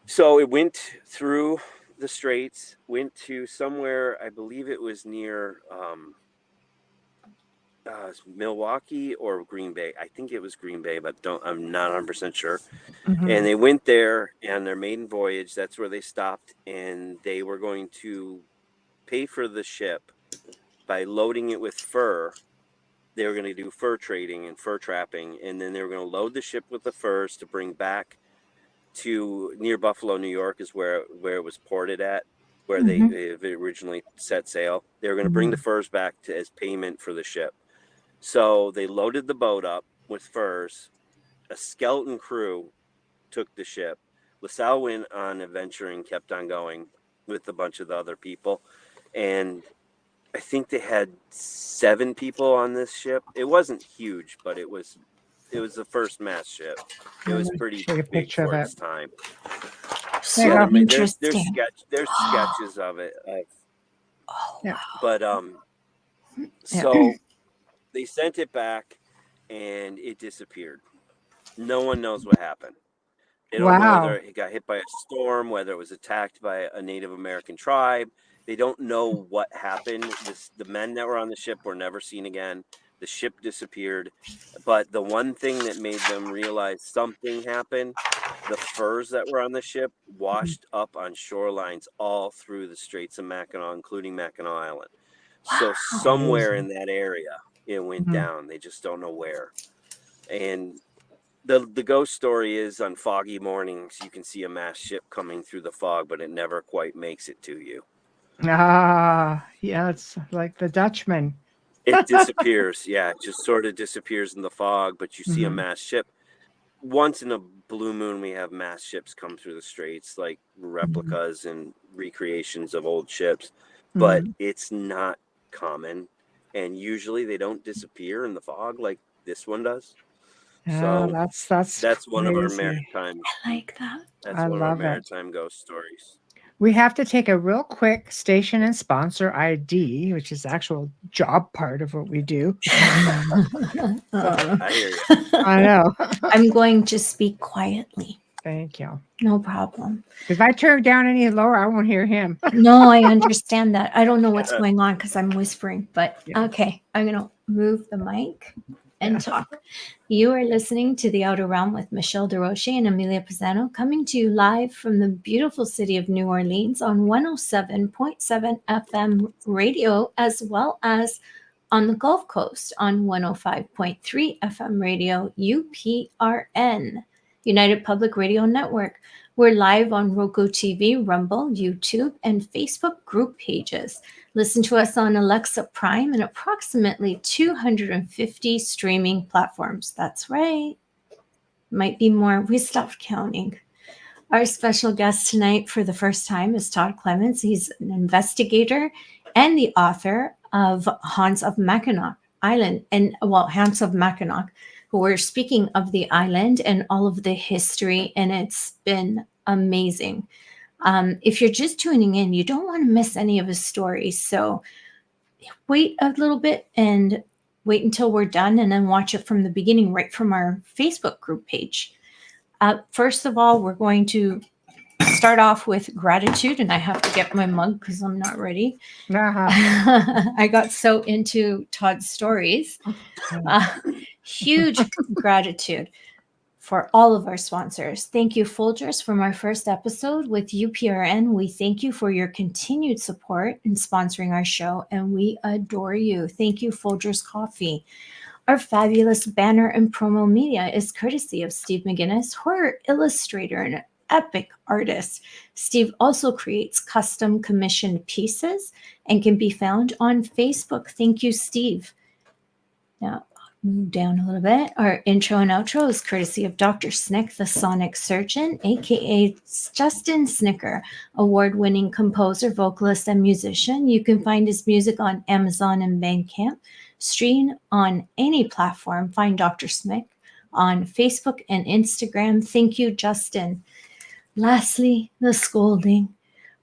So it went through the straits, went to somewhere, I believe it was near Milwaukee or Green Bay. I think it was Green Bay, but I'm not 100% sure. And they went there on their maiden voyage. That's where they stopped, and they were going to pay for the ship by loading it with fur. They were going to do fur trading and fur trapping, and then they were going to load the ship with the furs to bring back to near Buffalo, New York, is where it was ported at, where they originally set sail. They were going to bring the furs back as payment for the ship. So they loaded the boat up with furs. A skeleton crew took the ship. LaSalle went on adventuring, kept on going with a bunch of the other people. And I think they had 7 people on this ship. It wasn't huge, but it was the first mass ship. It was pretty big for its time. So There's interesting. there's sketches of it. Yeah. But so they sent it back, and it disappeared. No one knows what happened. They don't know whether it got hit by a storm, whether it was attacked by a Native American tribe. They don't know what happened. The men that were on the ship were never seen again. The ship disappeared. But the one thing that made them realize something happened, the furs that were on the ship washed up on shorelines all through the Straits of Mackinac, including Mackinac Island. So somewhere in that area, it went down. They just don't know where. And the ghost story is on foggy mornings, you can see a mass ship coming through the fog, but it never quite makes it to you. Yeah, it's like the Dutchman. It disappears. Yeah, it just sort of disappears in the fog, but you see a mass ship. Once in a blue moon, we have mass ships come through the straits, like replicas and recreations of old ships, but it's not common. And usually they don't disappear in the fog like this one does. So that's one of our maritime. I like that. That's one of our maritime ghost stories. We have to take a real quick station and sponsor ID, which is the actual job part of what we do. I hear you. I know. I'm going to speak quietly. Thank you. No problem. If I turn down any lower, I won't hear him. No, I understand that. I don't know what's going on because I'm whispering, but okay. I'm going to move the mic and talk. You are listening to The Outer Realm with Michelle DeRoche and Amelia Pisano, coming to you live from the beautiful city of New Orleans on 107.7 FM radio, as well as on the Gulf Coast on 105.3 FM radio, UPRN. United Public Radio Network. We're live on Roku TV, Rumble, YouTube, and Facebook group pages. Listen to us on Alexa Prime and approximately 250 streaming platforms. That's right. Might be more. We stopped counting. Our special guest tonight for the first time is Todd Clements. He's an investigator and the author of Haunts of Mackinac Island, Haunts of Mackinac. We're speaking of the island and all of the history, and it's been amazing. If you're just tuning in, you don't want to miss any of his stories. So wait a little bit and wait until we're done, and then watch it from the beginning, right from our Facebook group page. First of all, we're going to start off with gratitude, and I have to get my mug because I'm not ready. I got so into Todd's stories. Huge gratitude for all of our sponsors. Thank you, Folgers, from our first episode with UPRN. We thank you for your continued support in sponsoring our show, and we adore you. Thank you, Folgers Coffee. Our fabulous banner and promo media is courtesy of Steve McGinnis, horror illustrator and epic artist. Steve also creates custom commissioned pieces and can be found on Facebook. Thank you, Steve. Now, move down a little bit. Our intro and outro is courtesy of Dr. Snick, the Sonic Surgeon, aka Justin Snicker, award-winning composer, vocalist, and musician. You can find his music on Amazon and Bandcamp. Stream on any platform. Find Dr. Snick on Facebook and Instagram. Thank you, Justin. Lastly, the scolding.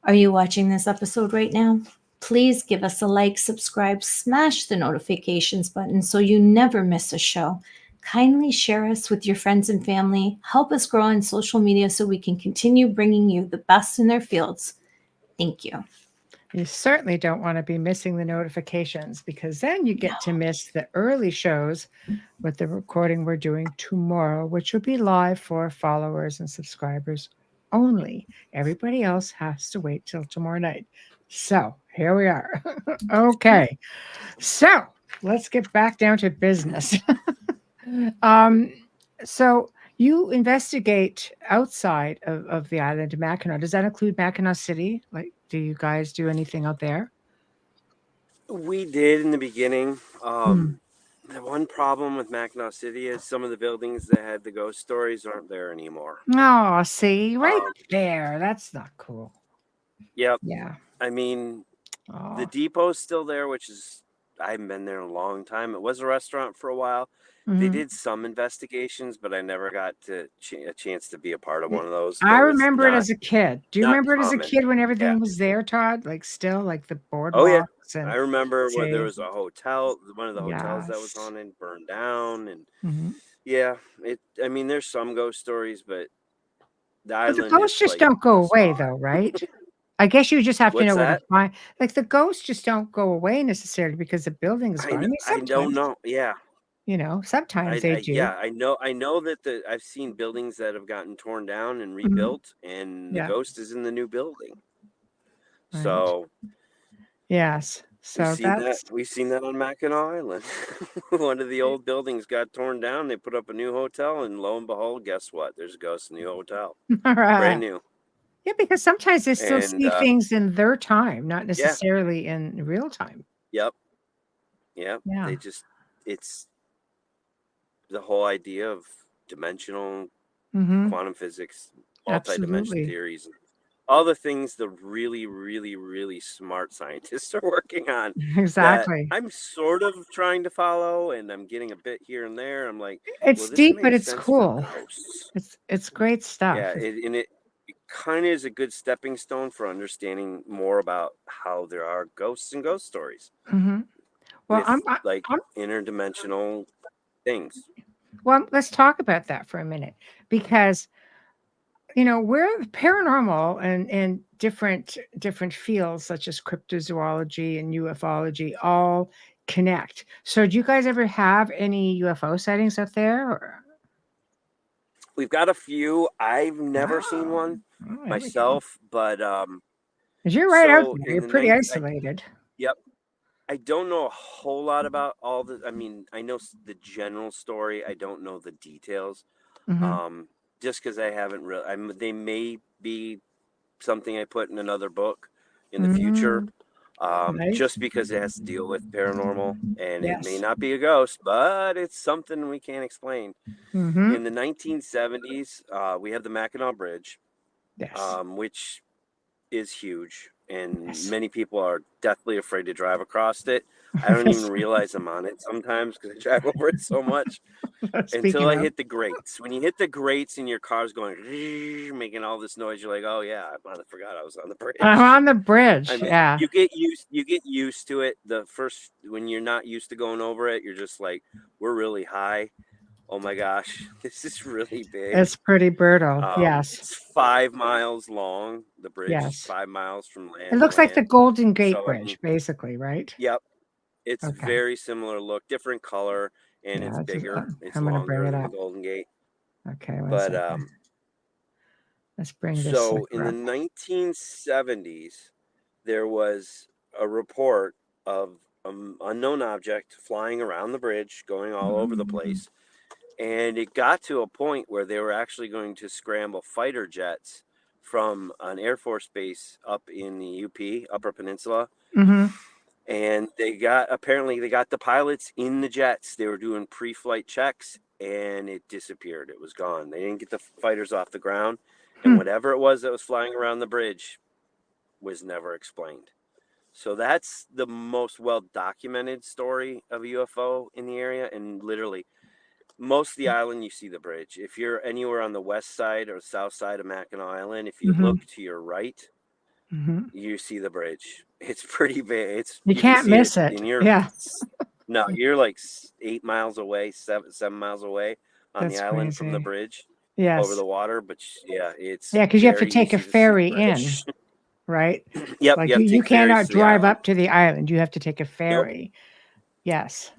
Are you watching this episode right now? Please give us a like, subscribe, smash the notifications button so you never miss a show. Kindly share us with your friends and family. Help us grow on social media so we can continue bringing you the best in their fields. Thank you. You certainly don't want to be missing the notifications, because then you get to miss the early shows with the recording we're doing tomorrow, which will be live for followers and subscribers only. Everybody else has to wait till tomorrow night. So here we are. Okay. So let's get back down to business. So you investigate outside of the island of Mackinac. Does that include Mackinac City? Like, do you guys do anything out there? We did in the beginning. Hmm. The one problem with Mackinac City is some of the buildings that had the ghost stories aren't there anymore. Oh, see, right there. That's not cool. Yep. Yeah. I mean, Oh. the depot's still there, which is, I haven't been there in a long time. It was a restaurant for a while. They did some investigations, but I never got to a chance to be a part of one of those. I remember it as a kid. Do you remember it as a common. kid when everything was there, Todd? Like still, like the boardwalks? Oh yeah, and I remember when there was a hotel. One of the hotels that was Yes. haunted burned down, and Mhm. yeah, I mean, there's some ghost stories, but the But island the ghosts is just like don't go a away, spot. though, right? I guess you just have to What's know where to that? find. Like the ghosts just don't go away necessarily because the building is gone. I mean, I don't sometimes, know. Yeah, sometimes they do. yeah, I know that I've seen buildings that have gotten torn down and Mhm. rebuilt, and the Yeah. ghost is in the new building. Right. So Yes. So we've seen that on Mackinac Island. One of the old buildings got torn down. They put up a new hotel, and lo and behold, guess what? There's a ghost in the new hotel, brand new. Yeah, because sometimes they still And see things in their time, not yeah, necessarily in real time. yep. Yeah. It's the whole idea of dimensional Mhm. quantum physics, multi-dimension Absolutely. theories, all the things the really, really, really smart scientists are working on that Exactly. I'm sort of trying to follow, and I'm getting a bit here and there. I'm like, It's well, this deep, but makes it's sense for cool. ghosts. It's great stuff. Yeah, it kind of is a good stepping stone for understanding more about how there are ghosts and ghost stories Mhm. Well, with like I'm interdimensional things. well, let's talk about that for a minute, because we're paranormal and different fields such as cryptozoology and ufology all connect. So do you guys ever have any UFO sightings out there? Or? We've got a few. I've never seen Oh, one there we go. myself, but 'Cause you're right out so there. in You're the pretty 90s, isolated. yep. I don't know a whole lot about I mean, I know the general story. I don't know the details. Mhm. Um, just because I haven't really. They may be something I put in another book in the future. Nice. Just because it has to deal with paranormal, and it may Yes. not be a ghost, but it's something we can't explain. In the 1970s, we have the Mackinac Bridge, Yes. which is huge, and Yes. many people are deathly afraid to drive across it. I don't even realize I'm on it sometimes because I drive over it so much. Until I hit the grates. When you hit the grates and your car's going, making all this noise, you're like, "Oh yeah, I forgot I was on the bridge." I'm on the bridge. I mean, Yeah. you get used to it. The first, when you're not used to going over it, you're just like, "We're really high. Oh my gosh, this is really big." It's pretty brutal. Yes. It's 5 miles long. The bridge is Yes. 5 miles from land It to looks like the land. Golden Gate So I mean, Bridge, basically, right? yep, it's Okay. very similar look, different color, and Yeah, it's bigger. It's I'm gonna bring longer it than the up. Golden Gate. Okay, one But second. Let's bring this so in sucker the up. 1970s, there was a report of an unknown object flying around the bridge, going all over the place. And it got to a point where they were actually going to scramble fighter jets from an Air Force base up in the UP, Upper Peninsula. And apparently they got the pilots in the jets. They were doing pre-flight checks, and it disappeared. It was gone. They didn't get the fighters off the ground. And whatever it was that was flying around the bridge was never explained. So that's the most well-documented story of a UFO in the area. And literally, most of the island, you see the bridge. If you're anywhere on the west side or south side of Mackinac Island, if you look to your right, you see the bridge. It's pretty big. You can't miss it. And you're, Yeah. no, you're like 8 miles away, 7 miles away on That's the island from the crazy. bridge Yes. over the water. But yeah, it's because you have to very take a easy to see the ferry in, bridge. right? Yep, Like you have to you take ferries cannot to the drive island. up to the island. You have to take a ferry. Yes.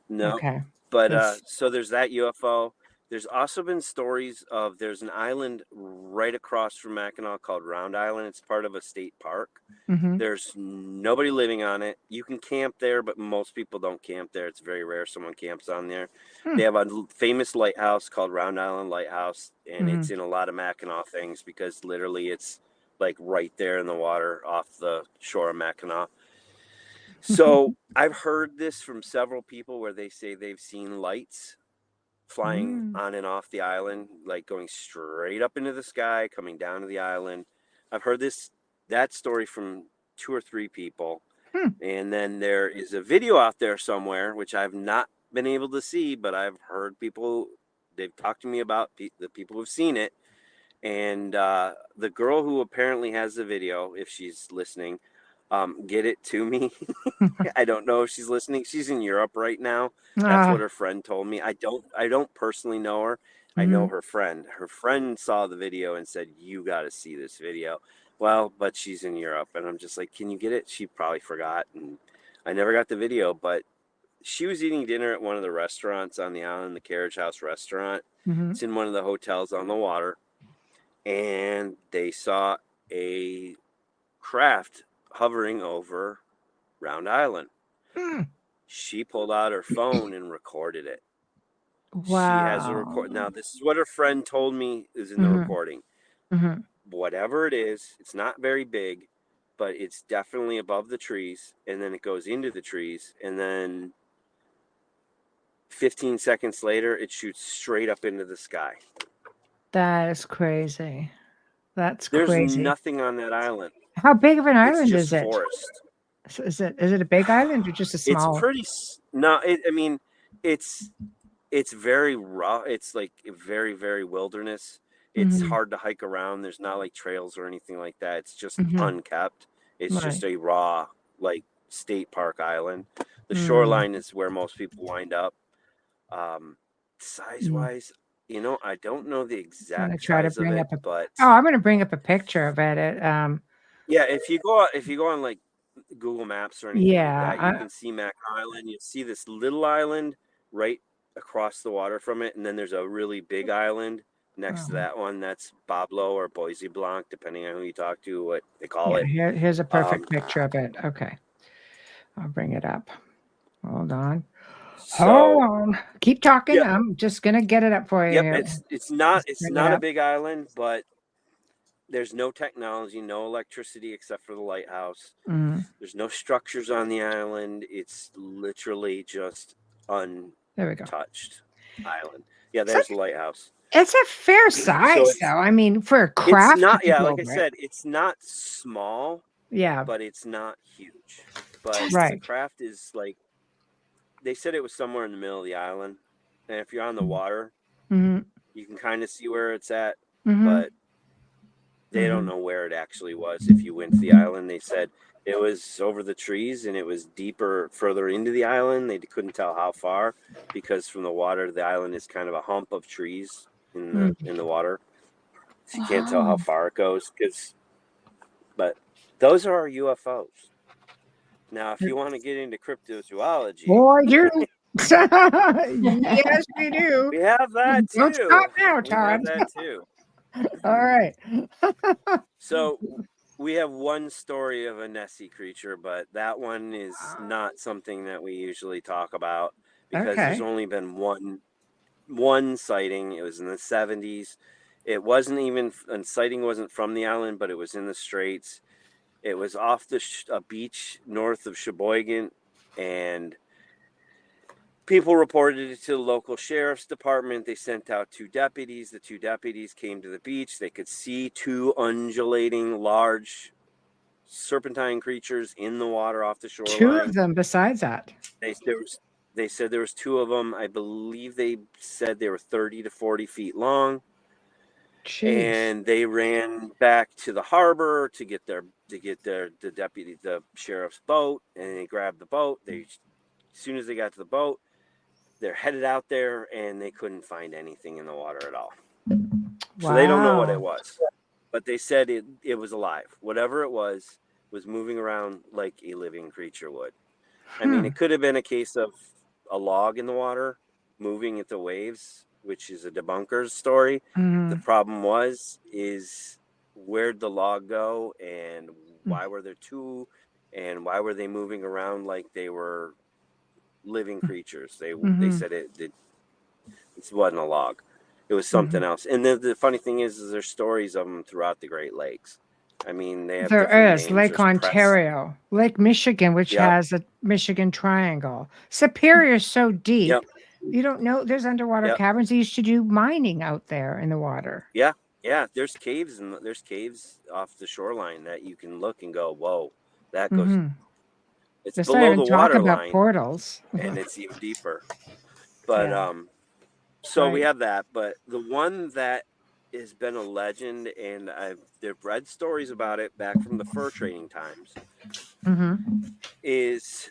No. Okay. But so there's that UFO. There's also been stories of there's an island right across from Mackinac called Round Island. It's part of a state park. There's nobody living on it. You can camp there, but most people don't camp there. It's very rare someone camps on there. They have a famous lighthouse called Round Island Lighthouse, and it's in a lot of Mackinac things because literally it's like right there in the water off the shore of Mackinac. So I've heard this from several people where they say they've seen lights flying on and off the island, like going straight up into the sky, coming down to the island. I've heard that story from 2 or 3 people. And then there is a video out there somewhere, which I've not been able to see, but I've heard people, they've talked to me about the people who've seen it. And the girl who apparently has the video, if she's listening, get it to me. I don't know if she's listening. She's in Europe right now. That's what her friend told me. I don't personally know her. I know her friend. Her friend saw the video and said, "You got to see this video." Well, but she's in Europe, and I'm just like, "Can you get it?" She probably forgot, and I never got the video. But she was eating dinner at one of the restaurants on the island, the Carriage House restaurant. It's in one of the hotels on the water, and they saw a craft hovering over Round Island. She pulled out her phone and recorded it. Wow. She has a record. Now, this is what her friend told me is in the recording. Whatever it is, it's not very big, but it's definitely above the trees. And then it goes into the trees. And then 15 seconds later, it shoots straight up into the sky. That is crazy. That's There's crazy. nothing on that island. How big of an island It's just is it? forest. So is it a big island or just a small? It's pretty. No, I mean, it's very raw. It's like very, very wilderness. It's hard to hike around. There's not like trails or anything like that. It's just unkept. It's just a raw, like state park island. The shoreline is where most people wind up. Size wise, I don't know the exact size of it, but I'm going to bring up a picture of it. yeah, if you go on like Google Maps or anything like that, you can see Mackinac Island. You see this little island right across the water from it, and then there's a really big island next to that one. That's Bablo or Boise Blanc, depending on who you talk to, what they call it. Here's a perfect picture of it. Okay, I'll bring it up. Hold on. Hold So on. Keep talking. yeah, I'm just gonna get it up for you yep, here. it's not Bring it a up. big island, but there's no technology, no electricity except for the lighthouse. Mm, There's no structures on the island. It's literally just there we go. untouched island. Yeah, So there's the lighthouse. it's a fair So size, though. I mean, for a it's craft to not, be yeah, like I over it. said, it's not small, Yeah. but it's not huge. But the Right. craft is like, they said it was somewhere in the middle of the island. And if you're on the water, Mm-hmm. you can kind of see where it's at, Mm-hmm. but they don't Mm-hmm. know where it actually was. If you went to the island, they said it was over the trees and it was deeper, further into the island. They couldn't tell how far because from the water, the island is kind of a hump of trees in the water. So you can't tell how far it goes. But those are our UFOs. Now, if you want to get into cryptozoology, Boy, you. Yes, we do. we have that Don't too. stop now, We have Todd. that too. All right. So we have one story of a Nessie creature, but that one is not something that we usually talk about because there's Okay. only been one sighting. It was in the 70s. It wasn't even a sighting wasn't from the island, but it was in the Straits. It was off a beach north of Sheboygan, and people reported it to the local sheriff's department. They sent out 2 deputies. The 2 deputies came to the beach. They could see 2 undulating, large, serpentine creatures in the water off the 2 shoreline. of them besides that. They said there was 2 of them. I believe they said they were 30 to 40 feet long. Jeez. And they ran back to the harbor to get the sheriff's boat, and they grabbed the boat. As soon as they got to the boat, they're headed out there, and they couldn't find anything in the water at all. Wow. So they don't know what it was, but they said it was alive. Whatever it was moving around like a living creature would. I mean, it could have been a case of a log in the water moving at the waves, which is a debunker's story. Mm-hmm. The problem is where'd the log go, and why were there 2, and why were they moving around like they were living creatures? They said it wasn't a log. It was something else. And the funny thing is there's stories of them throughout the Great Lakes. I mean, they have There different is names. Lake Ontario, Lake Michigan, which has a Michigan Triangle. Superior is so deep. Yep. You don't know there's underwater caverns. They used to do mining out there in the water. Yeah. Yeah. There's caves off the shoreline that you can look and go, whoa, that goes. It's Let's below not the even water talk about line, portals. and it's even deeper. But Yeah. we have that. But the one that has been a legend, and I've read stories about it back from the fur trading times, is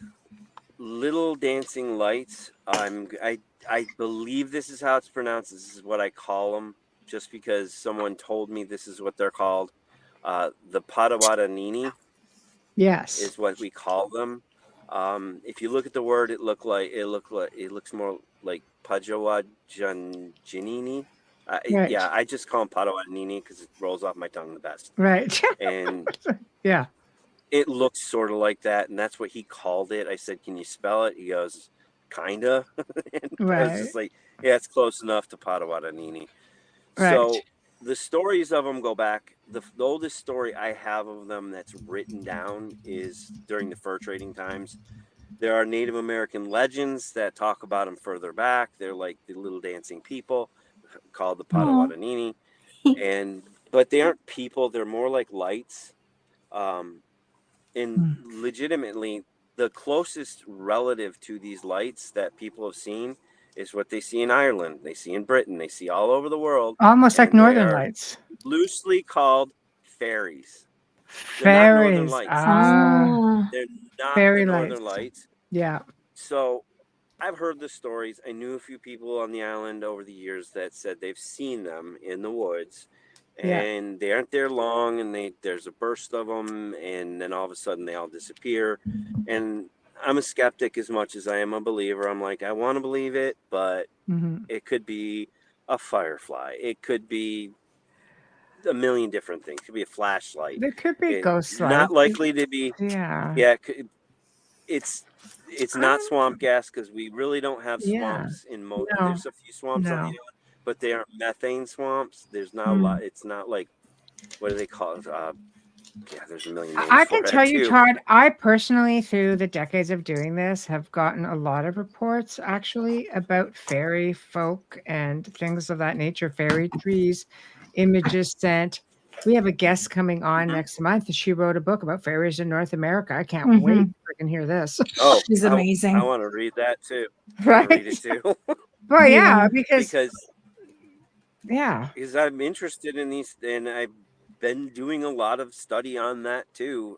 little dancing lights. I believe this is how it's pronounced. This is what I call them, just because someone told me this is what they're called. The Potawatomi. Yes, is what we call them. If you look at the word, it looks more like Pajawajanini. Right. Yeah, I just call them Potawatomi because it rolls off my tongue the best. Right. And yeah, it looks sort of like that, and that's what he called it. I said, "Can you spell it?" He goes, "Kinda." And I was just like, "Yeah, it's close enough to Potawatomi." Right. So the stories of them go back. The oldest story I have of them that's written down is during the fur trading times. There are Native American legends that talk about them further back. They're like the little dancing people called the Potawatomi. But they aren't people. They're more like lights. And legitimately, the closest relative to these lights that people have seen is what they see in Ireland, they see in Britain, they see all over the world. Almost like Northern Lights. Loosely called fairies. They're not Northern Lights. They're not fairy the Northern Lights. Yeah. So I've heard the stories. I knew a few people on the island over the years that said they've seen them in the woods. And they aren't there long, and there's a burst of them, and then all of a sudden they all disappear. And I'm a skeptic as much as I am a believer. I'm like, I want to believe it, but it could be a firefly. It could be a million different things. It could be a flashlight. There could be ghost lights. Not likely to be. Yeah. Yeah. it's not swamp gas because we really don't have Yeah. swamps in most. No. There's a few swamps on the No. island, but they aren't methane swamps. There's not a lot. It's not like, what do they call it? Yeah, there's a million names I for can it tell you, too. Todd, I personally, through the decades of doing this, have gotten a lot of reports actually about fairy folk and things of that nature, fairy trees, images sent. We have a guest coming on next month. She wrote a book about fairies in North America. I can't wait to freaking hear this. Oh, She's amazing. I want to read that too. I Right? want to read it too. Well, yeah, because I'm interested in these, and I've been doing a lot of study on that too.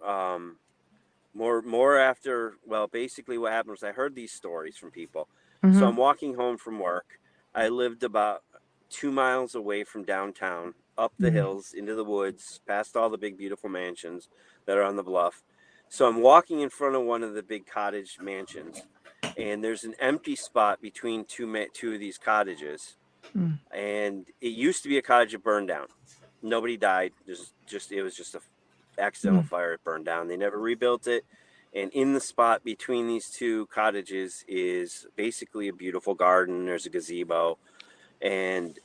More after, well, basically what happened was I heard these stories from people. So I'm walking home from work. I lived about 2 miles away from downtown, up the hills, into the woods, past all the big, beautiful mansions that are on the bluff. So I'm walking in front of one of the big cottage mansions, and there's an empty spot between two of these cottages. And it used to be a cottage that burned down. Nobody died. It was just a accidental fire. It burned down. They never rebuilt it. And in the spot between these two cottages is basically a beautiful garden. There's a gazebo, and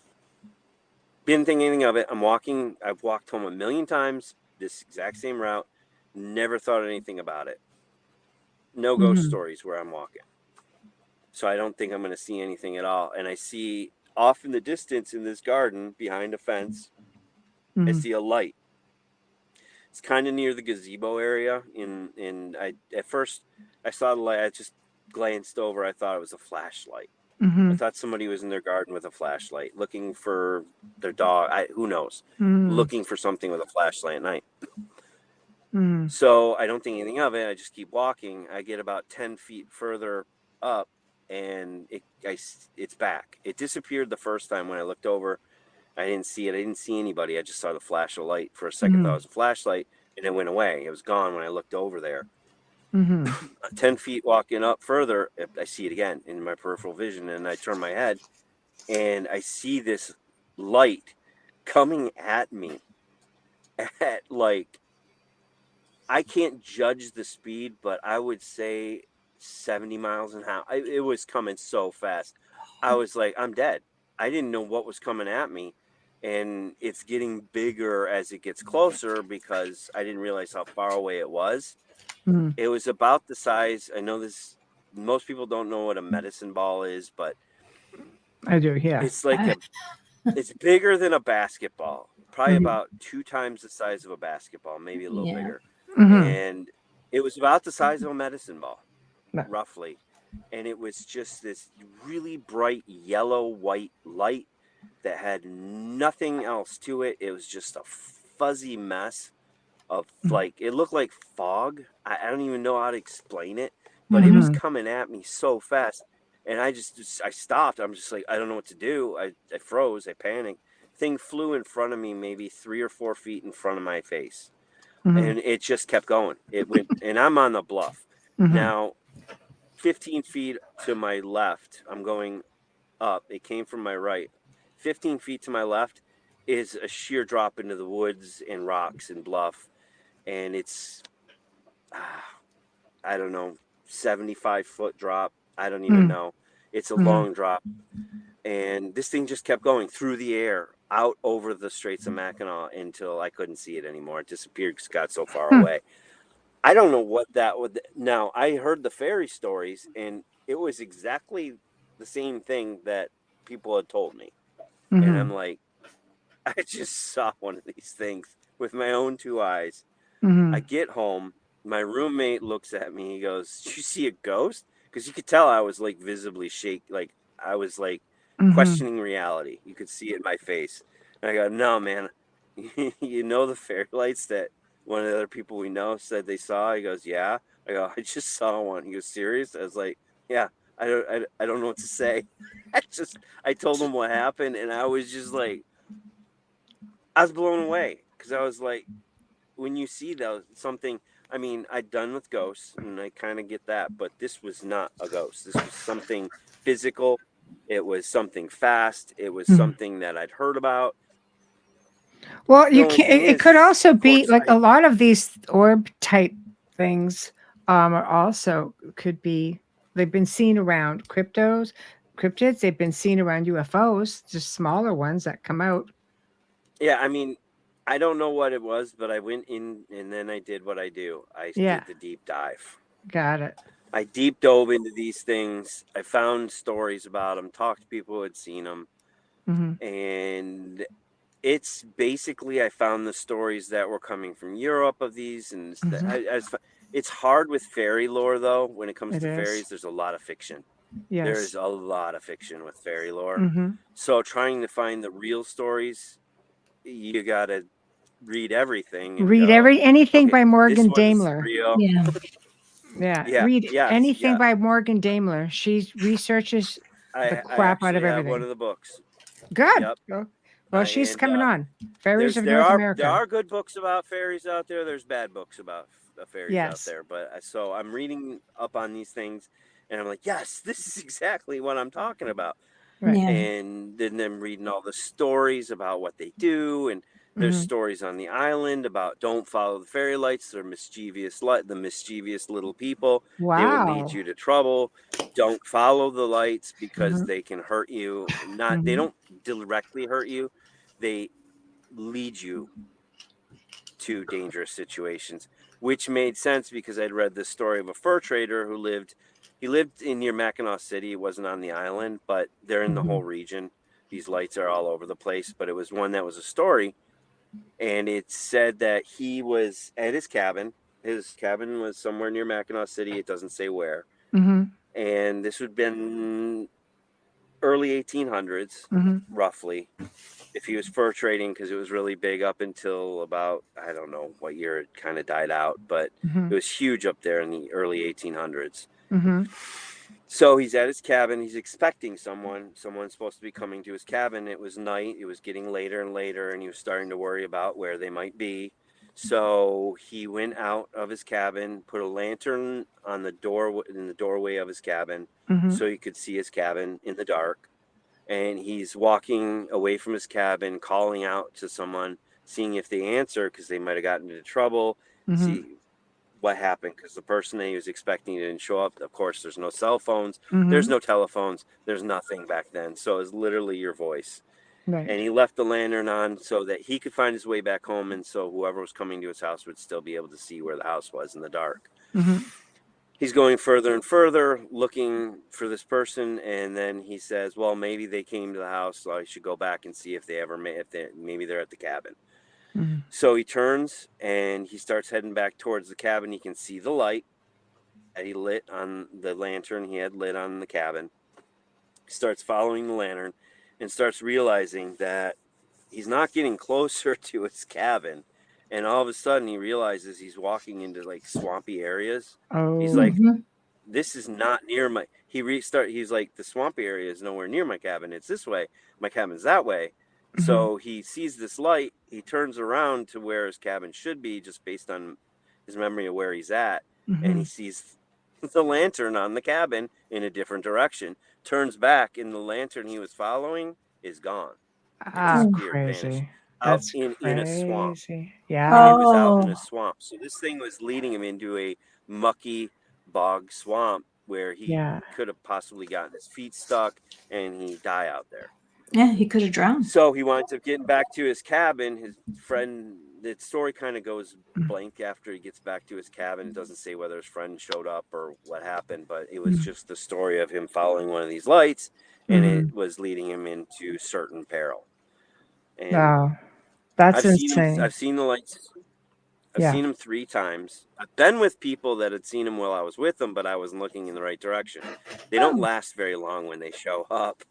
didn't think anything of it. I've walked home a million times, this exact same route. Never thought anything about it. No ghost stories where I'm walking. So I don't think I'm going to see anything at all. And I see off in the distance in this garden behind a fence, I see a light. It's kind of near the gazebo area. At first I saw the light. I just glanced over. I thought it was a flashlight. I thought somebody was in their garden with a flashlight, looking for their dog. Who knows? Looking for something with a flashlight at night. So I don't think anything of it. I just keep walking. I get about 10 feet further up, and it's back. It disappeared the first time when I looked over. I didn't see it. I didn't see anybody. I just saw the flash of light. For a second, thought it was a flashlight, and it went away. It was gone when I looked over there. 10 feet walking up further, I see it again in my peripheral vision, and I turn my head, and I see this light coming at me at, like, I can't judge the speed, but I would say 70 miles an hour. It was coming so fast. I was like, I'm dead. I didn't know what was coming at me. And it's getting bigger as it gets closer because I didn't realize how far away it was. It was about the size. I know most people don't know what a medicine ball is, but I do. Yeah. It's like it's bigger than a basketball, probably about 2 times the size of a basketball, maybe a little bigger. And it was about the size of a medicine ball, roughly. And it was just this really bright yellow-white light that had nothing else to it. It was just a fuzzy mess of, like, it looked like fog. I don't even know how to explain it, but it was coming at me so fast. And I stopped. I'm just like, I don't know what to do. I froze. I panicked. Thing flew in front of me, maybe 3 or 4 feet in front of my face. And it just kept going. It went, and I'm on the bluff. Now, 15 feet to my left, I'm going up. It came from my right. 15 feet to my left is a sheer drop into the woods and rocks and bluff. And it's, I don't know, 75-foot drop. I don't even know. It's a long drop. And this thing just kept going through the air, out over the Straits of Mackinac until I couldn't see it anymore. It disappeared because it got so far away. I don't know what that would. Now, I heard the fairy stories, and it was exactly the same thing that people had told me. And I'm like, I just saw one of these things with my own 2 eyes. I get home. My roommate looks at me. He goes, "Did you see a ghost?" Because you could tell I was, like, visibly like I was, like, questioning reality. You could see it in my face. And I go, "No, man. You know the fairy lights that one of the other people we know said they saw?" He goes, "Yeah." I go, "I just saw one." He goes, "Serious?" I was like, "Yeah, I don't know what to say." I told him what happened, and I was just like, I was blown away because I was like, when you see something, I mean, I'd done with ghosts, and I kind of get that, but this was not a ghost. This was something physical. It was something fast. It was something that I'd heard about. Well, it could also be like a lot of these orb type things Or also could be they've been seen around cryptids. They've been seen around UFOs, just smaller ones that come out. Yeah, I mean, I don't know what it was, but I went in and then I did what I do. I Yeah, did the deep dive. got it. I deep dove into these things. I found stories about them, talked to people who had seen them, Hmm. and it's basically I found the stories that were coming from Europe of these, and Hmm. it's hard with fairy lore though. When it comes It to is. fairies, there's a lot of fiction. Yes. There's a lot of fiction with fairy lore. Hmm. So trying to find the real stories, you gotta read everything and Read go, anything okay, by this Morgan one's Daimler. real. Yeah. Yeah, Yeah, read yes, anything yeah. by Morgan Daimler. She researches the I crap out of actually have one everything. of the books. Good. Yep. Well, she's And coming on. Fairies of there North are America. good books about fairies out there. There's bad books about fairies out Yes. there. But so I'm reading up on these things, and I'm like, yes, this is exactly what I'm talking about. Right. Yeah. And then I'm reading all the stories about what they do, and there's Hmm. stories on the island about don't follow the fairy lights. They're mischievous, the mischievous little people. They will lead Wow. you to trouble. Don't follow the lights because Hmm. they can hurt you. Not they Hmm. don't directly hurt you. They lead you to dangerous situations, which made sense because I'd read this story of a fur trader who lived in near Mackinac City. It wasn't on the island, but they're in the Hmm. whole region. These lights are all over the place, but it was one that was a story, and it said that he was at his cabin. His cabin was somewhere near Mackinac City. It doesn't say where. Hmm. And this would have been early 1800s, Hmm. roughly, if he was fur trading, because it was really big up until about, I don't know what year it kind of died out, but Hmm. it was huge up there in the early 1800s. Hmm. So he's at his cabin. He's expecting someone's supposed to be coming to his cabin. It was night. It was getting later and later, and he was starting to worry about where they might be. So he went out of his cabin, put a lantern on the door in the doorway of his cabin, Hmm. so he could see his cabin in the dark. And he's walking away from his cabin, calling out to someone, seeing if they answer because they might have gotten into trouble, Hmm. see what happened because the person that he was expecting didn't show up. Of course, there's no cell phones, there's Hmm. no telephones, there's nothing back then. So it's literally your voice. Right. And he left the lantern on so that he could find his way back home, and so whoever was coming to his house would still be able to see where the house was in the dark. Hmm. He's going further and further looking for this person, and then he says, well, maybe they came to the house, so I should go back and see if they ever maybe they're at the cabin. Hmm. So he turns and he starts heading back towards the cabin. He can see the light that he lit on the lantern he had lit on the cabin. He starts following the lantern and starts realizing that he's not getting closer to his cabin. And all of a sudden he realizes he's walking into like swampy areas. He's Oh. like, Hmm. this is not near my he's like, the swampy area is nowhere near my cabin. It's this way. My cabin's that way. Hmm. So he sees this light. He turns around to where his cabin should be, just based on his memory of where he's at, and Hmm. he sees the lantern on the cabin in a different direction. Turns back, and the lantern he was following is gone. It Ah, disappeared, vanished crazy. out That's in a swamp. crazy. Yeah. And it was out in a Oh. swamp. So this thing was leading him into a mucky bog swamp where he Yeah. could have possibly gotten his feet stuck and he'd die out there. Yeah, he could have drowned. So he winds up getting back to his cabin. His friend, the story kind of goes blank after he gets back to his cabin. It doesn't say whether his friend showed up or what happened, but it was just the story of him following one of these lights, and Hmm. it was leading him into certain peril. And Wow. That's I've seen him. insane. I've seen the lights. I've Yeah. seen him 3 times. I've been with people that had seen him while I was with them, but I wasn't looking in the right direction. They don't Oh. last very long when they show up.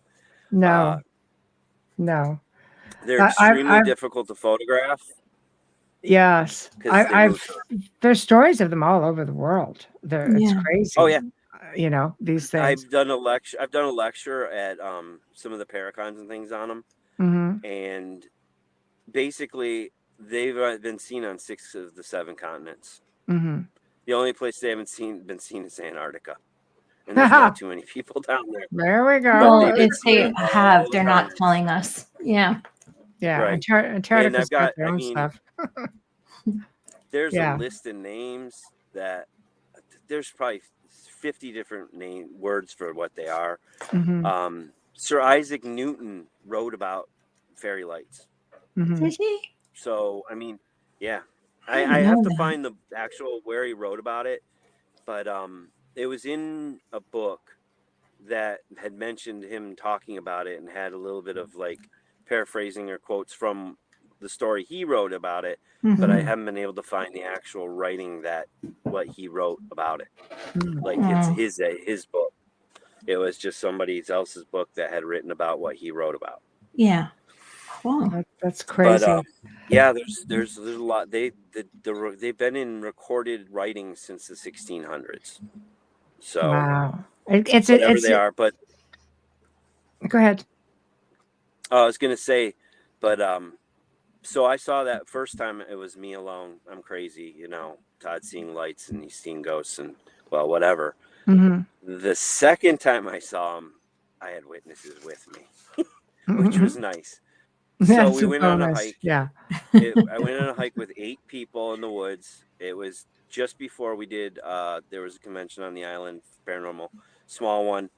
No. No. They're extremely I've difficult to photograph yes. because they move. There's stories of them all over the world. It's Yeah. crazy. Oh yeah, These things. I've done a lecture at some of the paracons and things on them, Hmm. and basically they've been seen on 6 of the 7 continents. Hmm. The only place they haven't been seen is Antarctica, and there's not too many people down there. There we go. Well, they've been if they seeing all have, the they're not continents. telling us. Yeah. Yeah. Right. Antarctica's got their I own mean, stuff. there's a Yeah. list of names that there's probably 50 different words for what they are. Mm-hmm. Sir Isaac Newton wrote about fairy lights. Mm-hmm. Did he? So, I mean, yeah, I I didn't have know to that. find the actual where he wrote about it, but it was in a book that had mentioned him talking about it and had a little bit of like paraphrasing or quotes from the story he wrote about it, but I Mhm. haven't been able to find the actual writing that what he wrote about it. Mm. Like it's his book. It was just somebody else's book that had written about what he wrote about. Yeah. Cool. That's But crazy. yeah, there's a lot. They've been in recorded writings since the 1600s. So Wow. It's whatever they are, but go ahead. I was gonna say, but so I saw that first time. It was me alone. I'm crazy, Todd seeing lights and he's seeing ghosts and well, whatever. Mm-hmm. The second time I saw him, I had witnesses with me, which was nice. So That's we a went on a bonus. hike. Yeah. I went on a hike with 8 people in the woods. It was just before we did. There was a convention on the island, Paranormal, small one.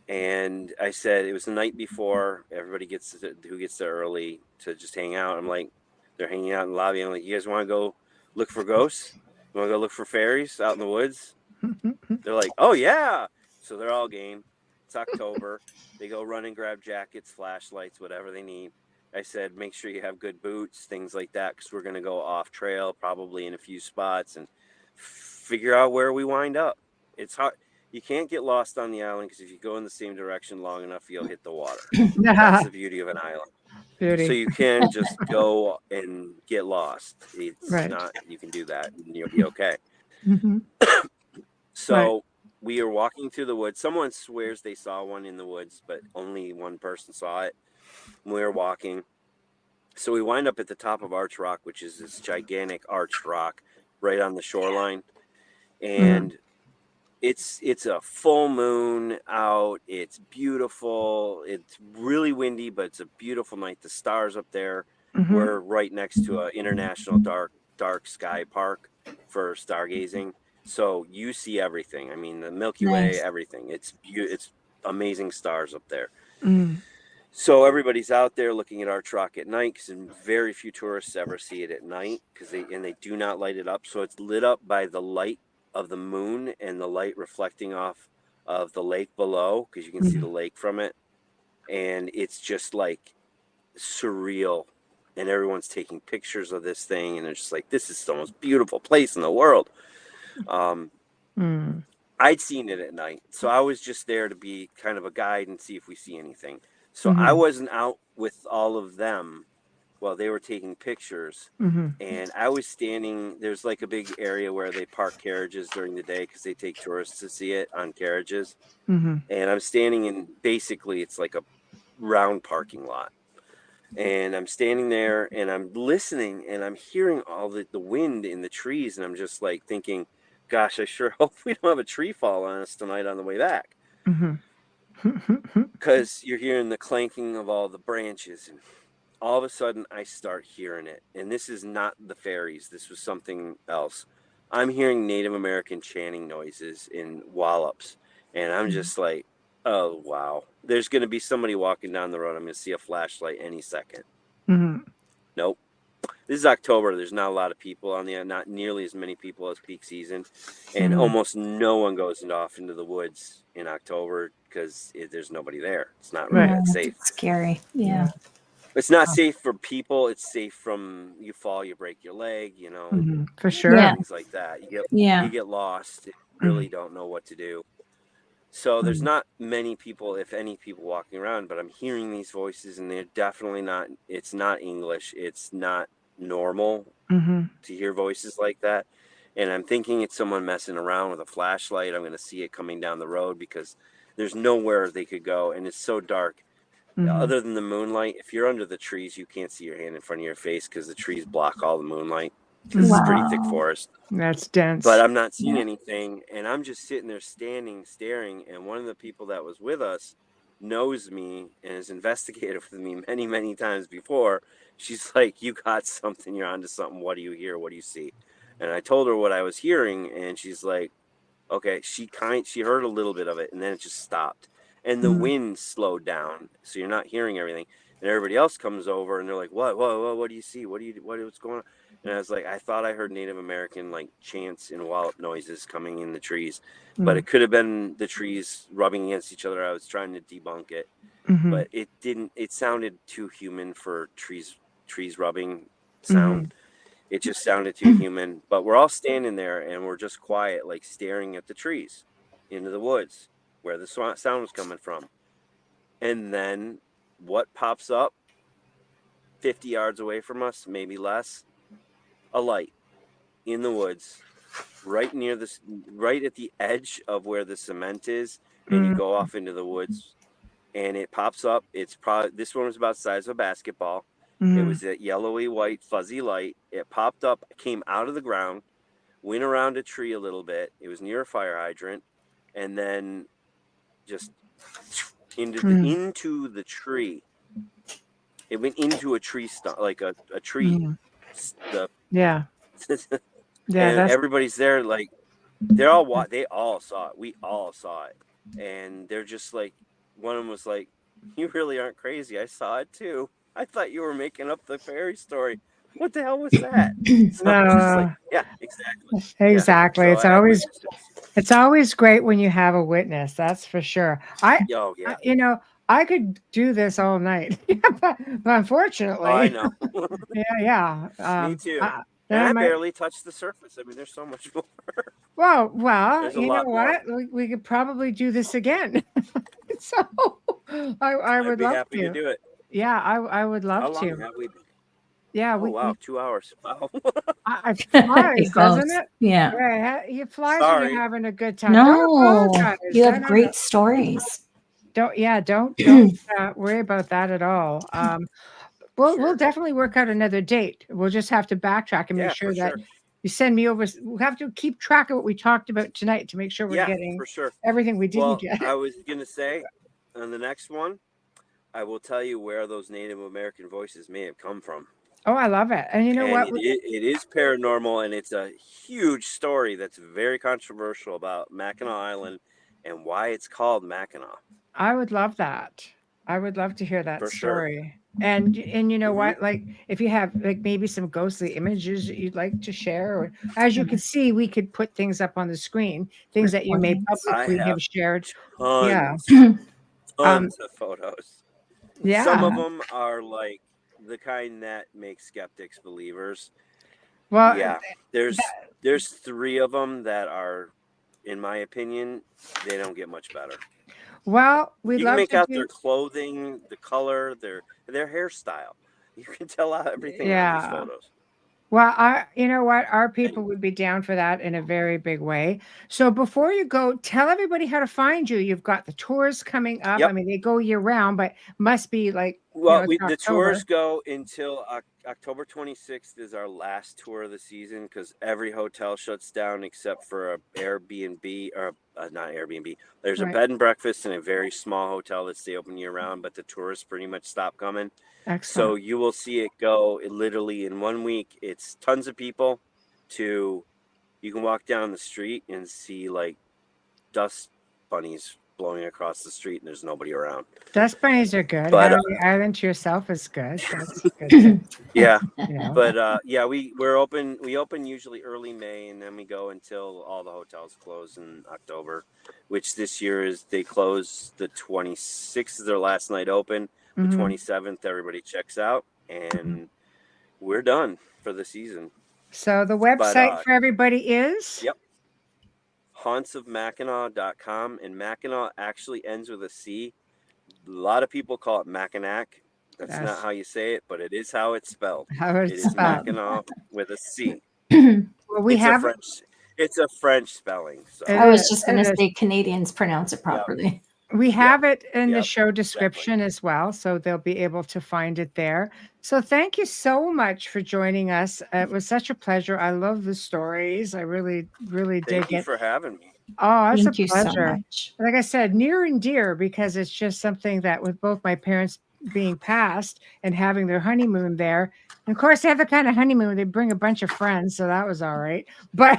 And I said it was the night before. Everybody who gets there early to just hang out. I'm like, they're hanging out in the lobby. I'm like, you guys want to go look for ghosts? You want to go look for fairies out in the woods? They're like, oh yeah. So they're all game. It's October. They go run and grab jackets, flashlights, whatever they need. I said, make sure you have good boots, things like that, because we're going to go off trail, probably in a few spots, and figure out where we wind up. It's hard. You can't get lost on the island because if you go in the same direction long enough, you'll hit the water. That's the beauty of an island. Beauty. So you can just go and get lost. It's Right. not, you can do that and you'll be okay. Mm-hmm. So we are walking through the woods. Someone swears they saw one in the woods, but only one person saw it. We were walking. So we wind up at the top of Arch Rock, which is this gigantic arch rock right on the shoreline. And it's a full moon out. It's beautiful. It's really windy, but it's a beautiful night. The stars up there. Mm-hmm. We're right next to an international dark sky park for stargazing. So you see everything. I mean, the Milky Way, everything. It's amazing stars up there. Mm. So everybody's out there looking at Arch Rock at night because very few tourists ever see it at night because they do not light it up. So it's lit up by the light of the moon and the light reflecting off of the lake below because you can see the lake from it. And it's just like surreal. And everyone's taking pictures of this thing. And it's just like, this is the most beautiful place in the world. I'd seen it at night. So I was just there to be kind of a guide and see if we see anything. So I wasn't out with all of them while they were taking pictures. And I was standing, there's like a big area where they park carriages during the day because they take tourists to see it on carriages. And I'm standing in, basically it's like a round parking lot. And I'm standing there and I'm listening and I'm hearing all the wind in the trees. And I'm just like thinking, gosh, I sure hope we don't have a tree fall on us tonight on the way back. Because you're hearing the clanking of all the branches. And all of a sudden, I start hearing it. And this is not the fairies. This was something else. I'm hearing Native American chanting noises in wallops. And I'm just like, oh, wow. There's going to be somebody walking down the road. I'm going to see a flashlight any second. Nope. This is October. There's not a lot of people on the not nearly as many people as peak season. And almost no one goes off into the woods in October because there's nobody there. It's not really that safe. It's scary. Yeah. It's not safe for people. It's safe from you fall, you break your leg, For sure. things like that. You get lost. You really don't know what to do. So there's not many people, if any people walking around, but I'm hearing these voices and they're definitely not, it's not English. It's not normal to hear voices like that. And I'm thinking it's someone messing around with a flashlight. I'm going to see it coming down the road because there's nowhere they could go. And it's so dark. Other than the moonlight, if you're under the trees, you can't see your hand in front of your face because the trees block all the moonlight. Because it's pretty thick forest. That's dense. But I'm not seeing anything. And I'm just sitting there staring. And one of the people that was with us knows me and has investigated with me many, many times before. She's like, you got something. You're onto something. What do you hear? What do you see? And I told her what I was hearing. And she's like, Okay, she heard a little bit of it, and then it just stopped, and the wind slowed down, so you're not hearing everything. And everybody else comes over, and they're like, What do you see? What's going on?" And I was like, "I thought I heard Native American like chants and wallop noises coming in the trees, but it could have been the trees rubbing against each other." I was trying to debunk it, but it didn't. It sounded too human for trees rubbing sound. It just sounded too human. But we're all standing there and we're just quiet, like staring at the trees into the woods where the sound was coming from. And then what pops up 50 yards away from us, maybe less? A light in the woods, right at the edge of where the cement is. And you go off into the woods and it pops up. This one was about the size of a basketball. It was that yellowy white fuzzy light. It popped up, came out of the ground, went around a tree a little bit. It was near a fire hydrant, and then just into the tree. It went into a tree stump, like a tree. Yeah. And everybody's there, like they all saw it. We all saw it, and they're just like, one of them was like, "You really aren't crazy. I saw it too. I thought you were making up the fairy story. What the hell was that?" So I was just like, yeah, Exactly. Yeah. So it's always great when you have a witness. That's for sure. I could do this all night, but unfortunately, I know. yeah. Me too. I barely touched the surface. I mean, there's so much more. Well, There's a you lot know more. what? We could probably do this again. So I would be love happy to do it. Yeah, I would love How long to. have we been? Yeah, Oh, wow, 2 hours. Wow. it flies, doesn't it? Yeah. Yeah, it flies when Sorry. you're having a good time. No, Don't apologize. you have No. great stories. Don't worry about that at all. We'll definitely work out another date. We'll just have to backtrack and make sure that you send me over. We'll have to keep track of what we talked about tonight to make sure we're getting for sure. everything we didn't get. I was gonna say, on the next one, I will tell you where those Native American voices may have come from. Oh, I love it. And you know what? It is paranormal, and it's a huge story that's very controversial about Mackinac Island and why it's called Mackinac. I would love that. I would love to hear that For sure. story. And you know what? Like if you have like maybe some ghostly images that you'd like to share, or as you can see, we could put things up on the screen, things that you may publicly have shared. Tons of photos. Yeah. Some of them are like the kind that make skeptics believers. Well, yeah, there's 3 of them that are, in my opinion, they don't get much better. Well, you can make out their clothing, the color, their hairstyle. You can tell out everything on these photos. Well, you know what? Our people would be down for that in a very big way. So before you go, tell everybody how to find you. You've got the tours coming up. Yep. I mean, they go year round, but must be like, well, the tours go until October 26th is our last tour of the season, because every hotel shuts down except for a Airbnb, or not Airbnb. There's a bed and breakfast and a very small hotel that stay open year round, but the tourists pretty much stop coming. Excellent. So you will see it go literally in 1 week. It's tons of people. You can walk down the street and see like dust bunnies blowing across the street, and there's nobody around. Dust bunnies are good. Having the island to yourself is good. That's good. Yeah. But we're open. We open usually early May, and then we go until all the hotels close in October, which this year they close the 26th is their last night open. The 27th, everybody checks out, and we're done for the season. So the website for everybody is? Yep. hauntsofmackinac.com, and Mackinac actually ends with a C. A lot of people call it Mackinac. That's not how you say it, but it is how it's spelled. It is Mackinac with a C. Well, it's a French spelling. So. I was just going to say Canadians pronounce it properly. We have it in the show description as well, so they'll be able to find it there. So thank you so much for joining us. It was such a pleasure. I love the stories. I really, really dig it. Thank you for having me. Oh, it's Thank a you pleasure. so much. Like I said, near and dear, because it's just something that with both my parents being passed and having their honeymoon there. And of course, they have the kind of honeymoon, they bring a bunch of friends, so that was all right. But,